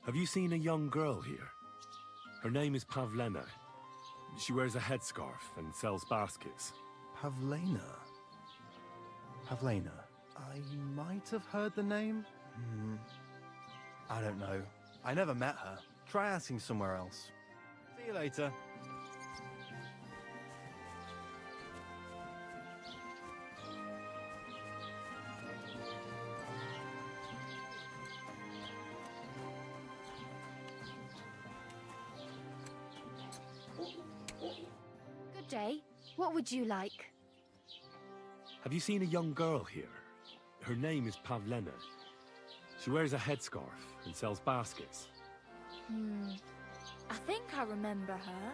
Have you seen a young girl here? Her name is Pavlena. She wears a headscarf and sells baskets. Pavlena. Pavlena. I might have heard the name. I don't know. I never met her. Try asking somewhere else. See you later. Good day. What would you like? Have you seen a young girl here? Her name is Pavlena. She wears a headscarf and sells baskets. I think I remember her.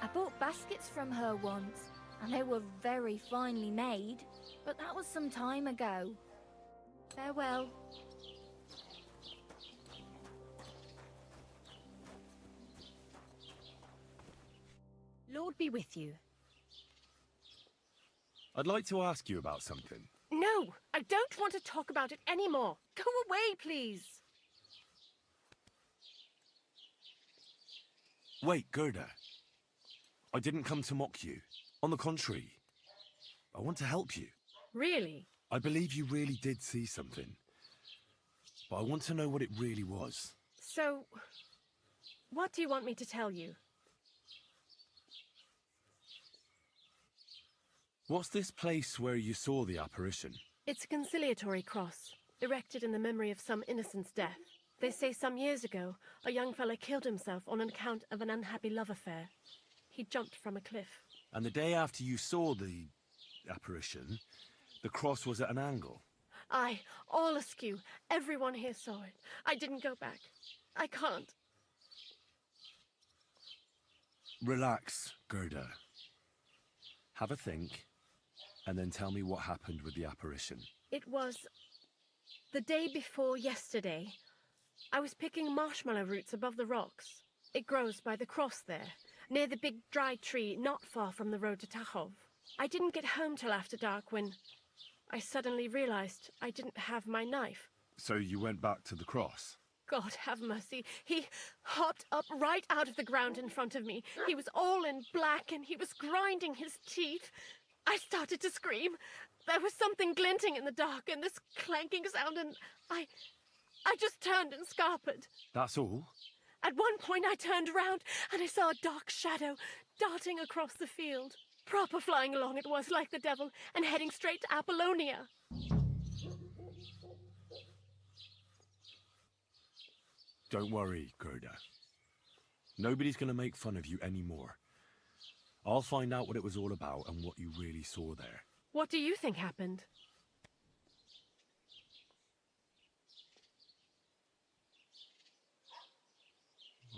I bought baskets from her once. and they were very finely made, but that was some time ago. Farewell. Lord be with you. I'd like to ask you about something. No, I don't want to talk about it anymore. Go away, please. Wait, Gerda. I didn't come to mock you. On the contrary, I want to help you. Really? I believe you really did see something. But I want to know what it really was. So, what do you want me to tell you? What's this place where you saw the apparition? It's a conciliatory cross, erected in the memory of some innocent's death. They say some years ago, a young fellow killed himself on account of an unhappy love affair. He jumped from a cliff. And the day after you saw the apparition, the cross was at an angle. Aye, all askew. Everyone here saw it. I didn't go back. I can't. Relax, Gerda. Have a think, and then tell me what happened with the apparition. It was the day before yesterday. I was picking marshmallow roots above the rocks. It grows by the cross there, near the big dry tree not far from the road to Tachov. I didn't get home till after dark when I suddenly realized I didn't have my knife. So you went back to the cross? God have mercy. He hopped up right out of the ground in front of me. He was all in black and he was grinding his teeth. I started to scream. There was something glinting in the dark and this clanking sound, and I just turned and scarpered. That's all? At one point I turned around and I saw a dark shadow darting across the field. Proper flying along it was, like the devil, and heading straight to Apollonia. Don't worry, Gerda. Nobody's going to make fun of you anymore. I'll find out what it was all about and what you really saw there. What do you think happened?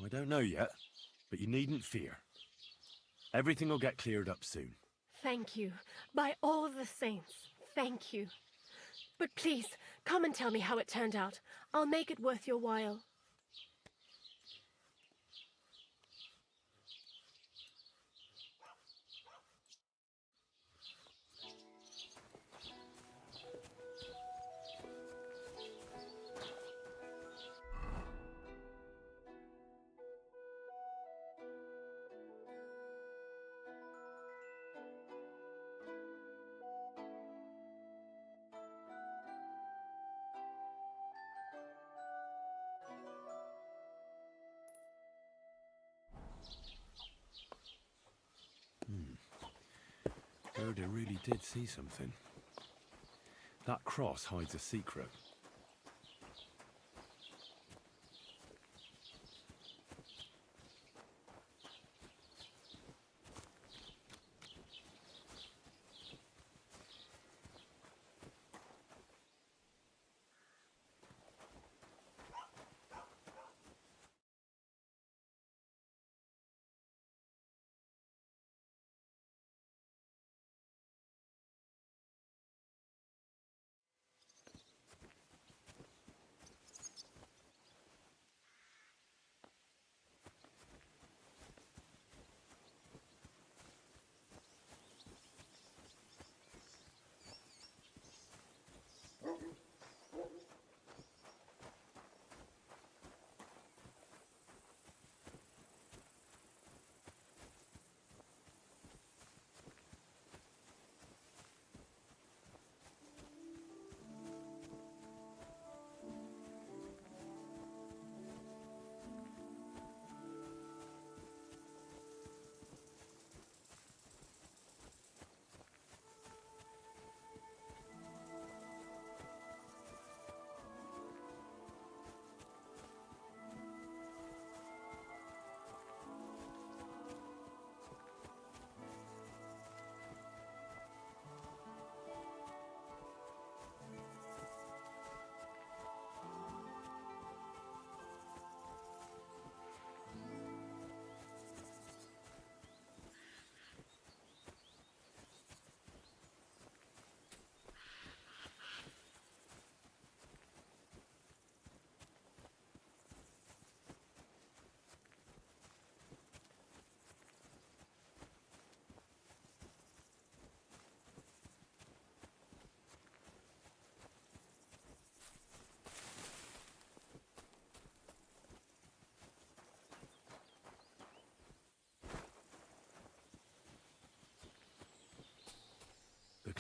I don't know yet, but you needn't fear. Everything will get cleared up soon. Thank you. By all the saints, thank you. But please, come and tell me how it turned out. I'll make it worth your while. Gerda really did see something. That cross hides a secret.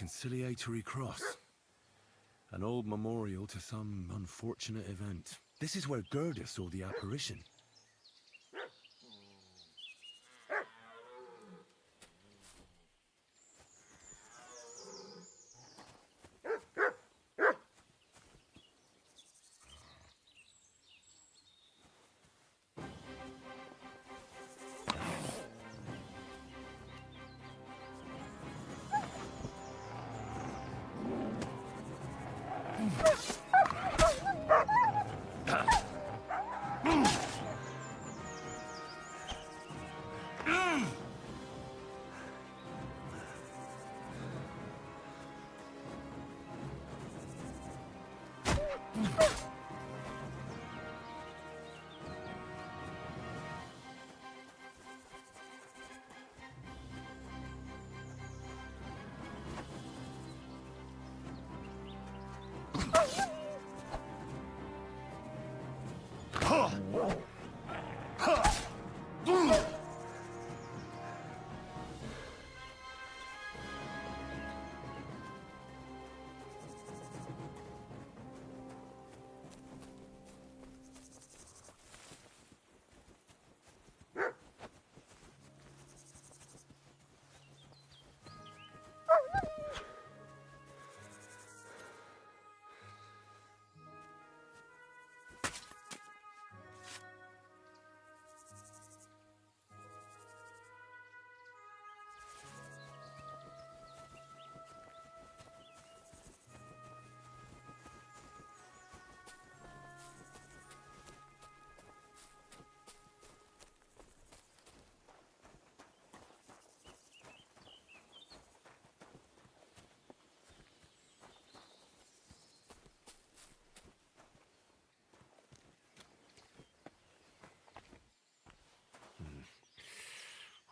conciliatory cross. An old memorial to some unfortunate event. This is where Gerda saw the apparition.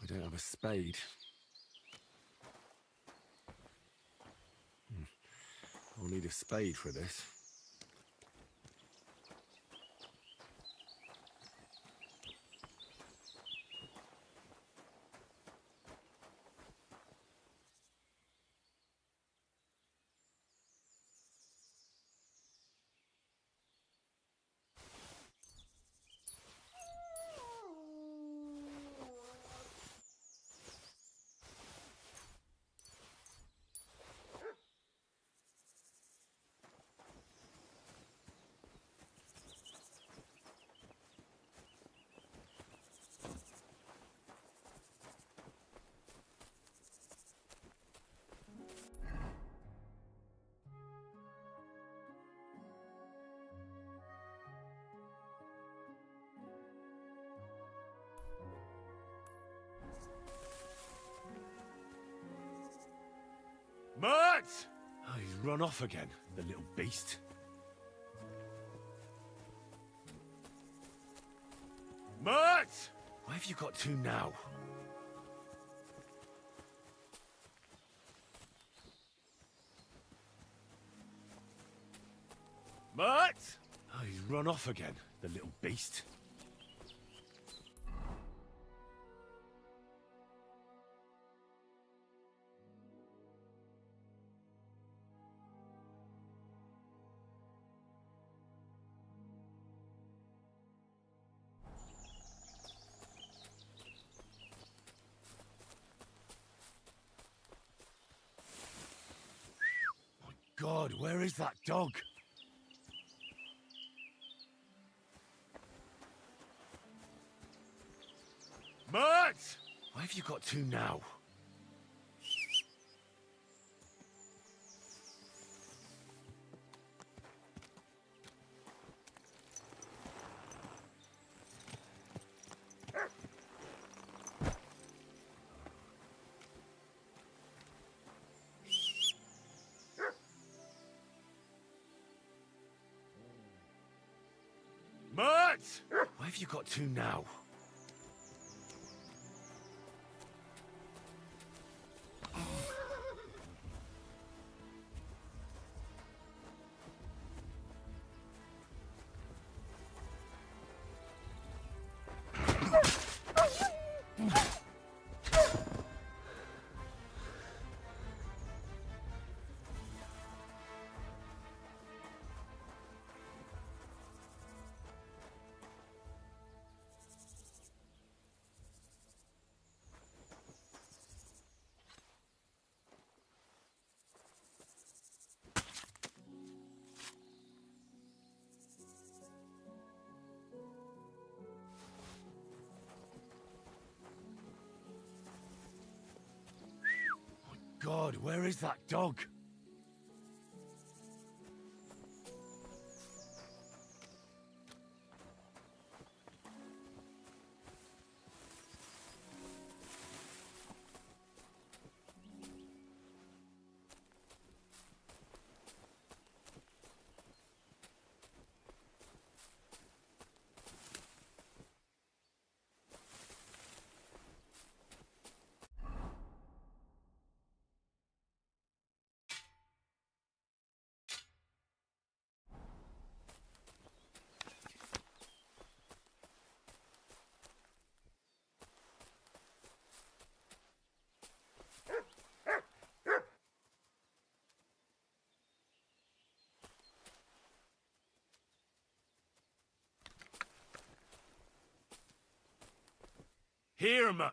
I don't have a spade. I'll need a spade for this. Mert! Oh, he's run off again, the little beast. Mert! Why have you got two now? Mert! Oh, he's run off again, the little beast. God, where is that dog? Mert! Why have you got two now? Mert! Why have you got two now? God, where is that dog? Here, Mutt.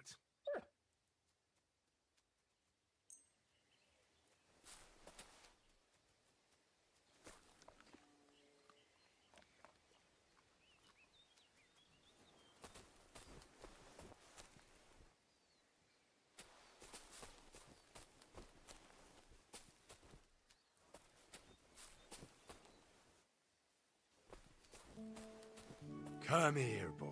Come here, boy.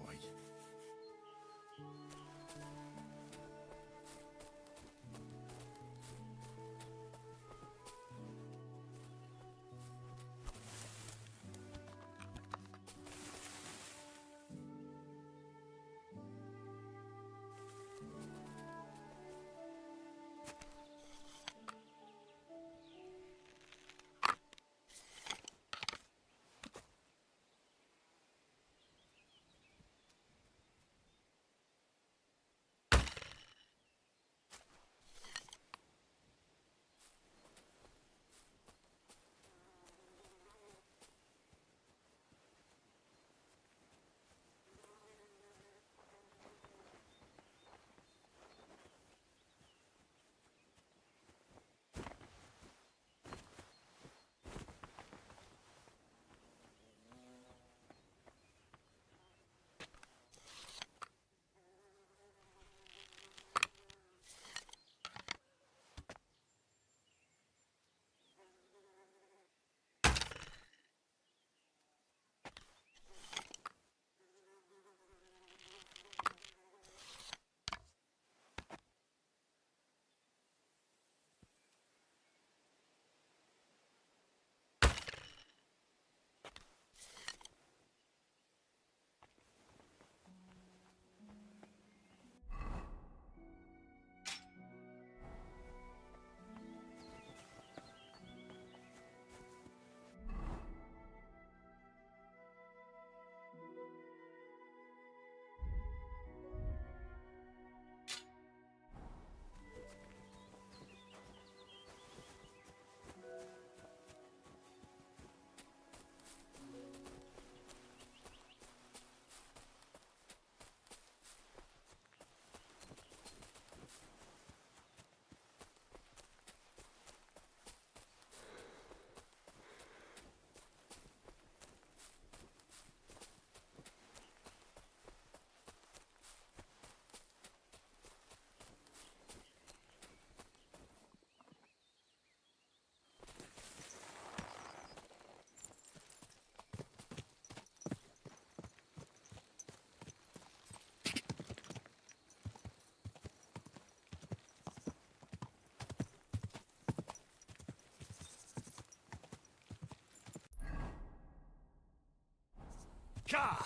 Ka!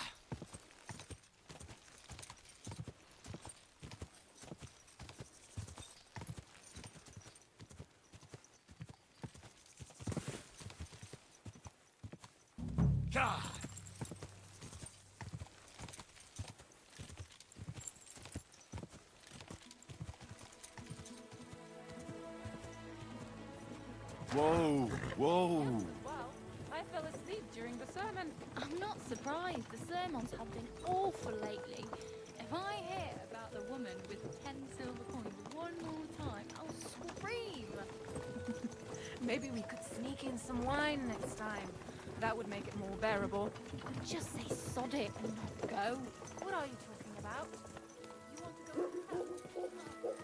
Ka! Whoa, whoa. Well, I fell asleep during the sermon. I'm not surprised. The sermons have been awful lately. If I hear about the woman with 10 silver coins one more time, I'll scream. Maybe we could sneak in some wine next time. That would make it more bearable. Just say sod it and not go. What are you talking about? You want to go to hell?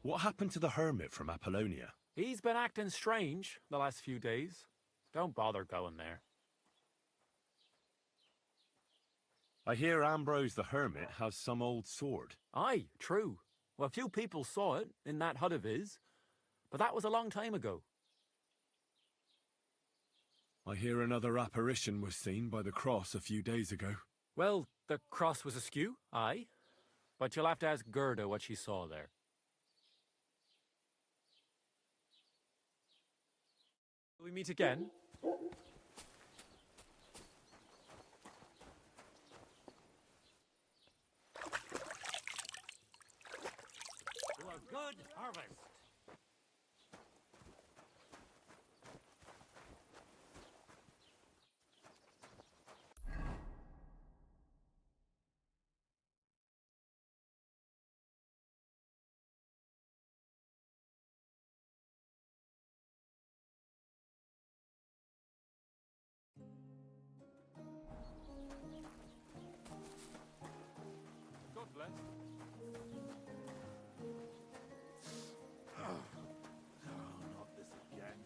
What happened to the hermit from Apollonia? He's been acting strange the last few days. Don't bother going there. I hear Ambrose the hermit has some old sword. Aye, true. Well, few people saw it in that hut of his, but that was a long time ago. I hear another apparition was seen by the cross a few days ago. Well, the cross was askew, aye. But you'll have to ask Gerda what she saw there. Will we meet again? To a good harvest. God bless. Not this again.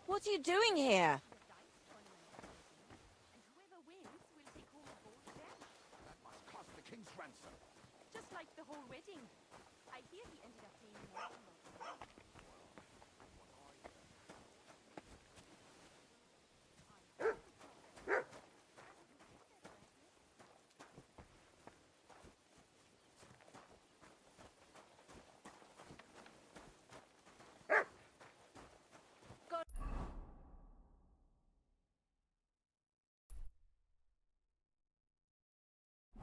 What are you doing here? Cost the king's ransom. Just like the whole wedding. I hear he ended up paying more than most.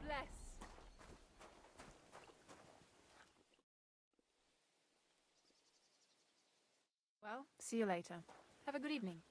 Bless. Well, see you later. Have a good evening.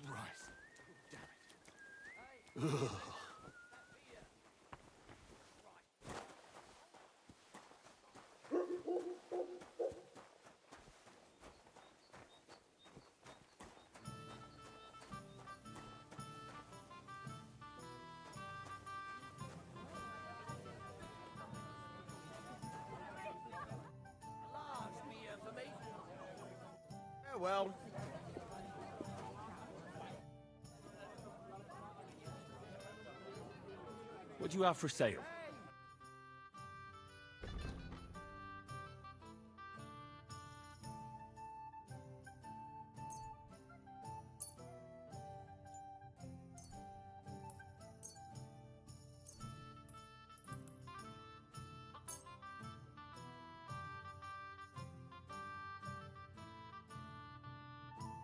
Damn it. Ugh. Well. What do you have for sale?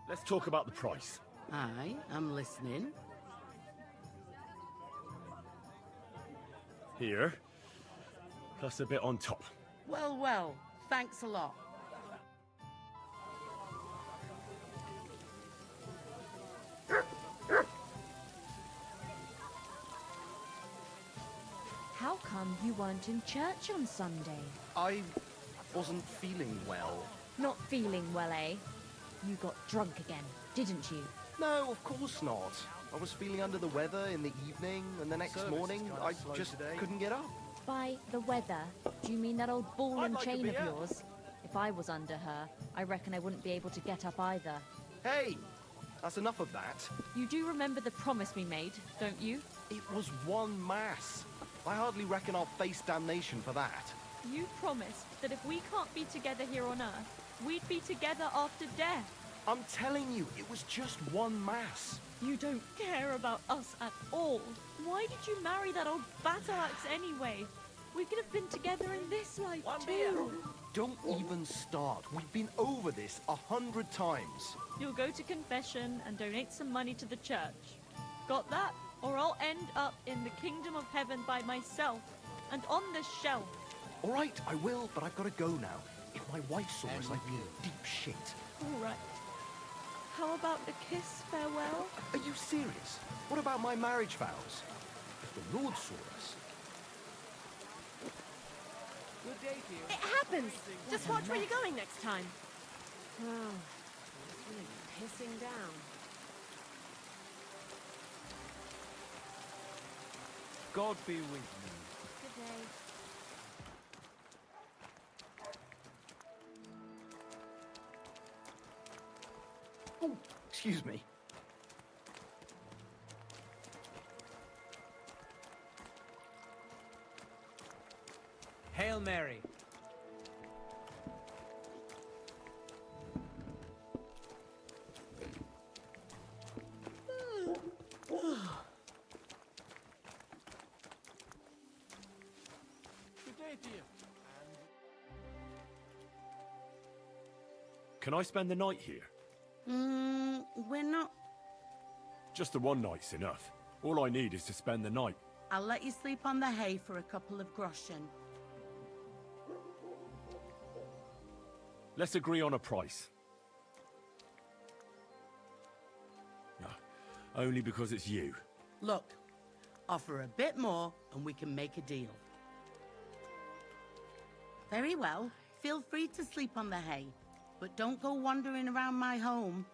Let's talk about the price. Aye, I'm listening. Here, plus a bit on top. Well, well, thanks a lot. How come you weren't in church on Sunday? I wasn't feeling well. Not feeling well, eh? You got drunk again, didn't you? No, of course not. I was feeling under the weather in the evening, and the next morning I just couldn't get up. By the weather, do you mean that old ball I'd and like a chain of beer. yours? If I was under her, I reckon I wouldn't be able to get up either. Hey, that's enough of that. You do remember the promise we made, don't you? It was one mass. I hardly reckon I'll face damnation for that. You promised that if we can't be together here on Earth, we'd be together after death. I'm telling you, it was just one mass. You don't care about us at all. Why did you marry that old battle axe anyway? We could have been together in this life too. Don't even start. We've been over this 100 times. You'll go to confession and donate some money to the church. Got that? Or I'll end up in the kingdom of heaven by myself and on this shelf. All right, I will, but I've got to go now. If my wife saw us, I'd be in deep shit. All right. How about a kiss farewell? Are you serious? What about my marriage vows? If the Lord saw us... Good day to you. It happens! Just watch where you're going next time. Oh, it's really pissing down. God be with you. Good day. Oh, excuse me. Hail Mary. Good day to you. Can I spend the night here? We're not... Just the one night's enough. All I need is to spend the night. I'll let you sleep on the hay for a couple of groschen. Let's agree on a price. No, only because it's you. Look, offer a bit more and we can make a deal. Very well. Feel free to sleep on the hay, but don't go wandering around my home.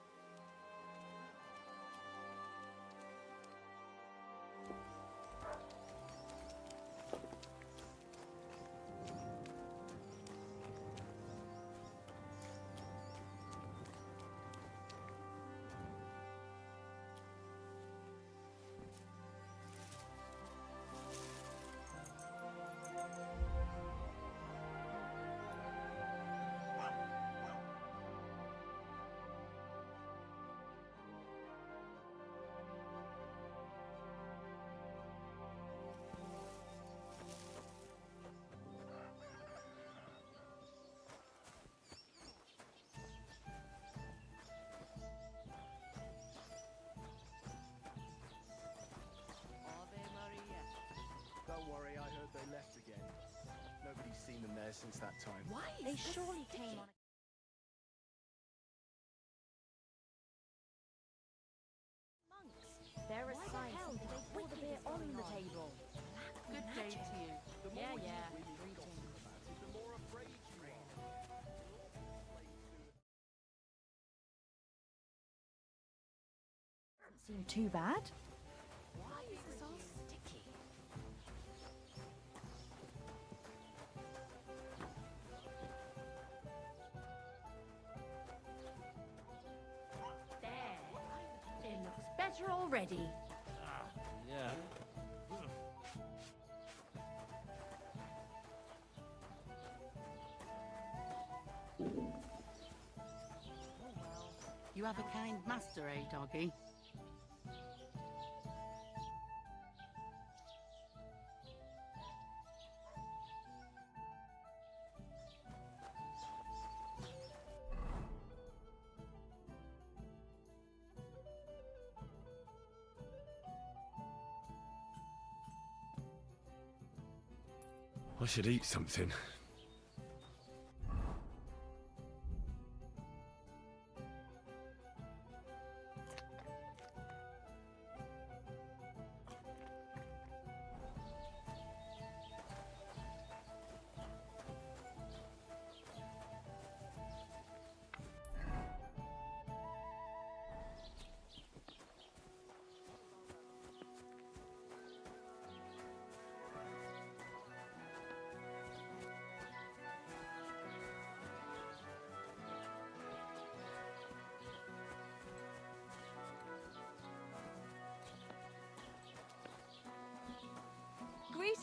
Don't worry, I heard they left again. Nobody's seen them there since that time. Why? They surely came on. Monks, they're a sign something they pour the beer on the table. Good day to you. Yeah. The more afraid you are. Doesn't seem too bad. Why is this all sticky? There. It looks better already. Yeah. You have a kind master, eh, doggy? I should eat something.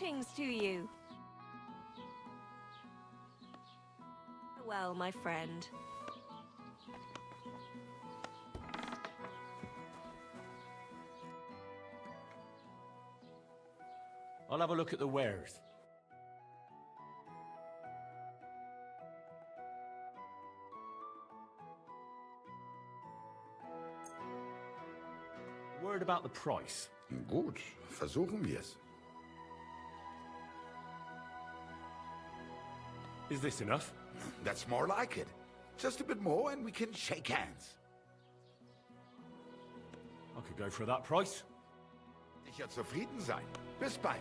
Greetings to you. Well, my friend. I'll have a look at the wares. Word about the price. Gut, versuchen wir's. Is this enough? That's more like it. Just a bit more and we can shake hands. I could go for that price. Sicher zufrieden sein. Bis bald.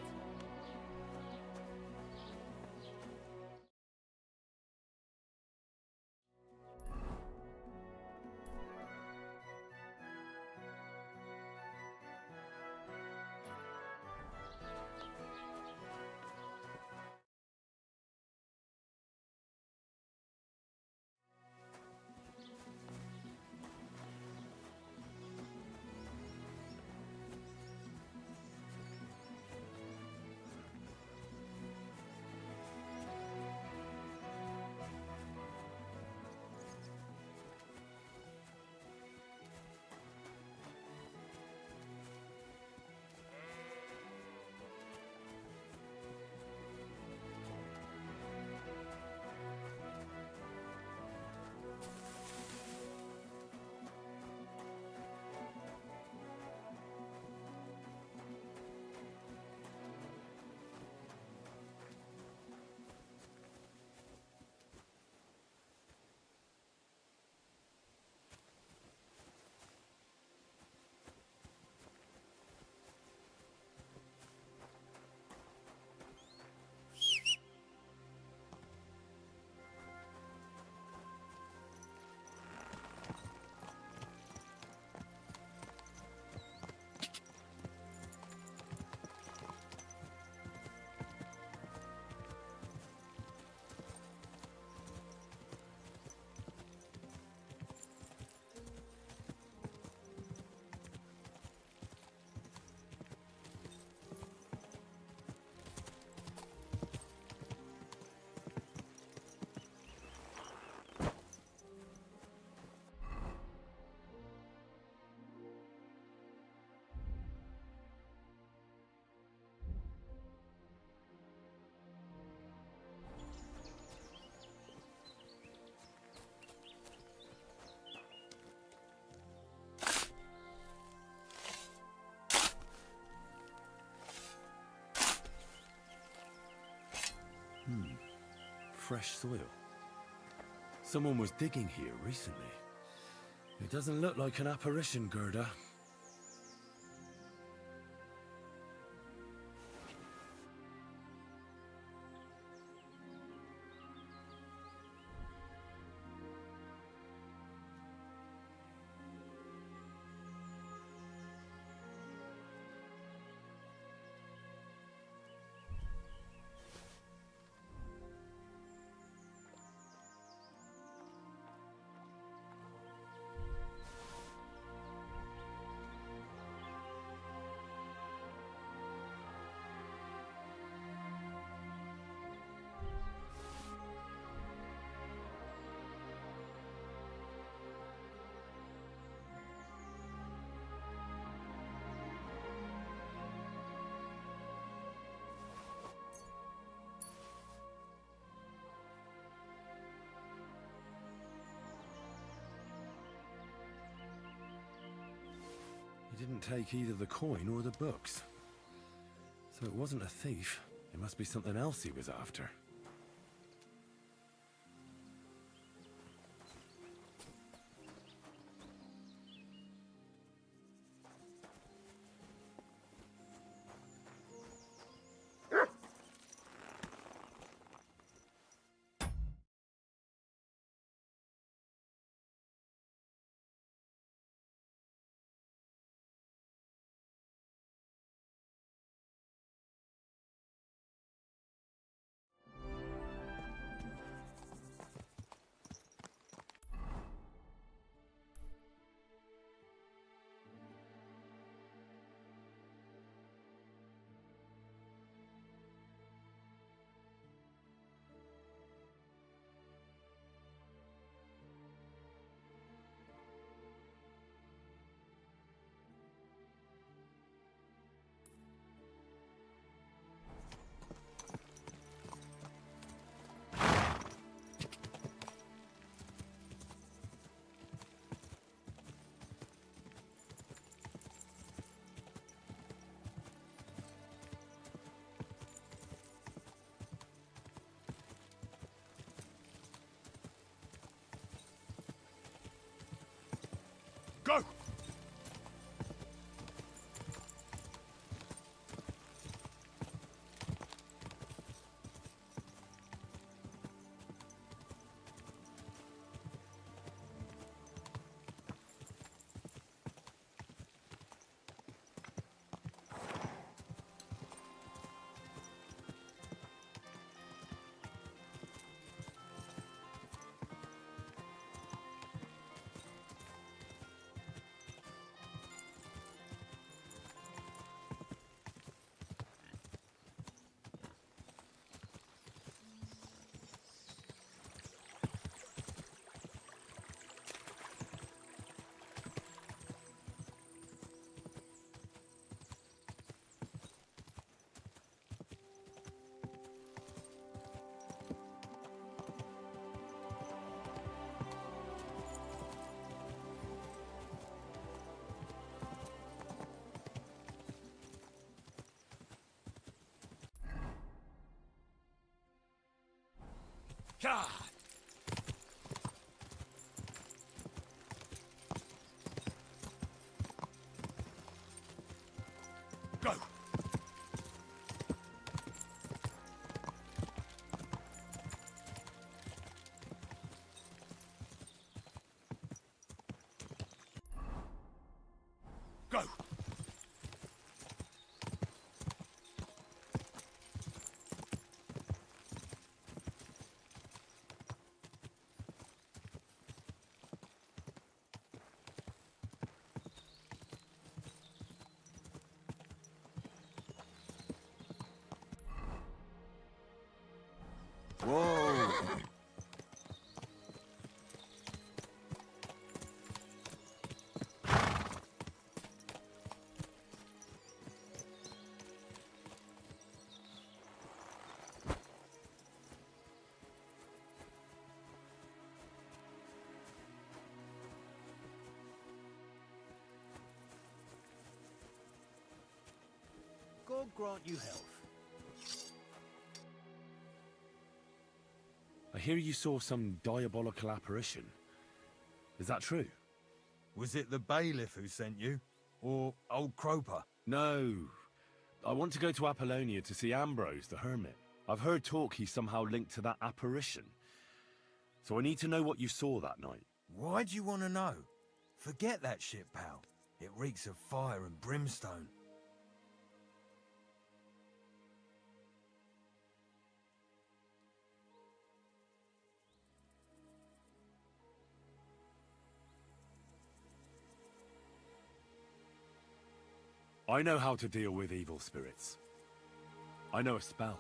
Fresh soil. Someone was digging here recently. It doesn't look like an apparition, Gerda. He didn't take either the coin or the books. So it wasn't a thief. It must be something else he was after. God! Go! Go! Whoa! God grant you health. I hear you saw some diabolical apparition. Is that true? Was it the bailiff who sent you? Or old Croper? No. I want to go to Apollonia to see Ambrose, the hermit. I've heard talk he's somehow linked to that apparition. So I need to know what you saw that night. Why do you want to know? Forget that shit, pal. It reeks of fire and brimstone. I know how to deal with evil spirits. I know a spell.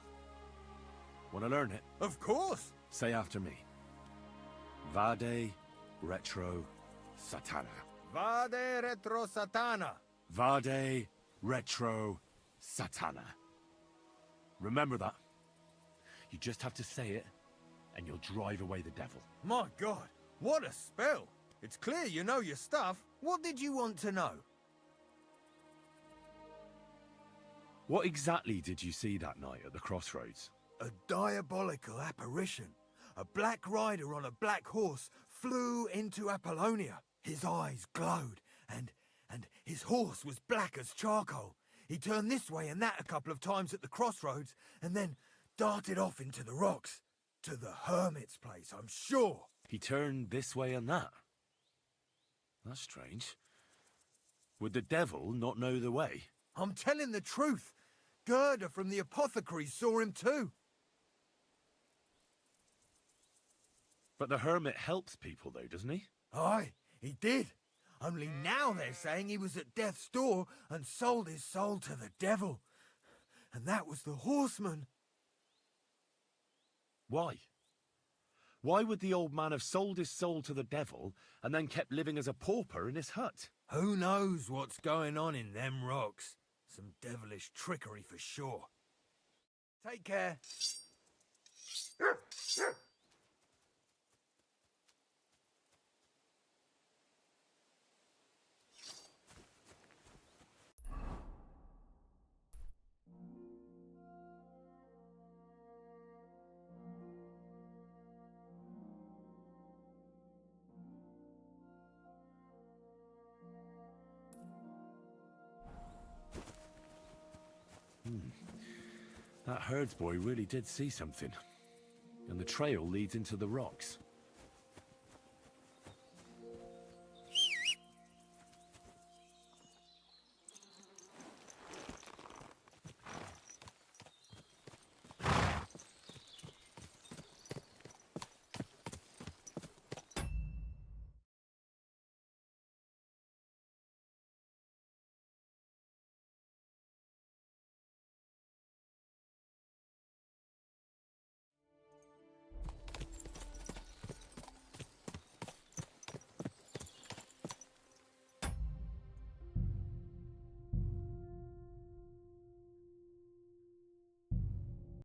Want to learn it? Of course! Say after me. Vade Retro Satana. Vade retro satana. Vade Retro Satana. Remember that. You just have to say it, and you'll drive away the devil. My God, what a spell! It's clear you know your stuff. What did you want to know? What exactly did you see that night at the crossroads? A diabolical apparition. A black rider on a black horse flew into Apollonia. His eyes glowed, and his horse was black as charcoal. He turned this way and that a couple of times at the crossroads, and then darted off into the rocks. To the hermit's place, I'm sure. He turned this way and that. That's strange. Would the devil not know the way? I'm telling the truth. Gerda from the apothecary saw him too. But the hermit helps people though, doesn't he? Aye, he did. Only now they're saying he was at death's door and sold his soul to the devil. And that was the horseman. Why? Why would the old man have sold his soul to the devil and then kept living as a pauper in his hut? Who knows what's going on in them rocks? Some devilish trickery for sure. Take care. That herdsboy really did see something. And the trail leads into the rocks.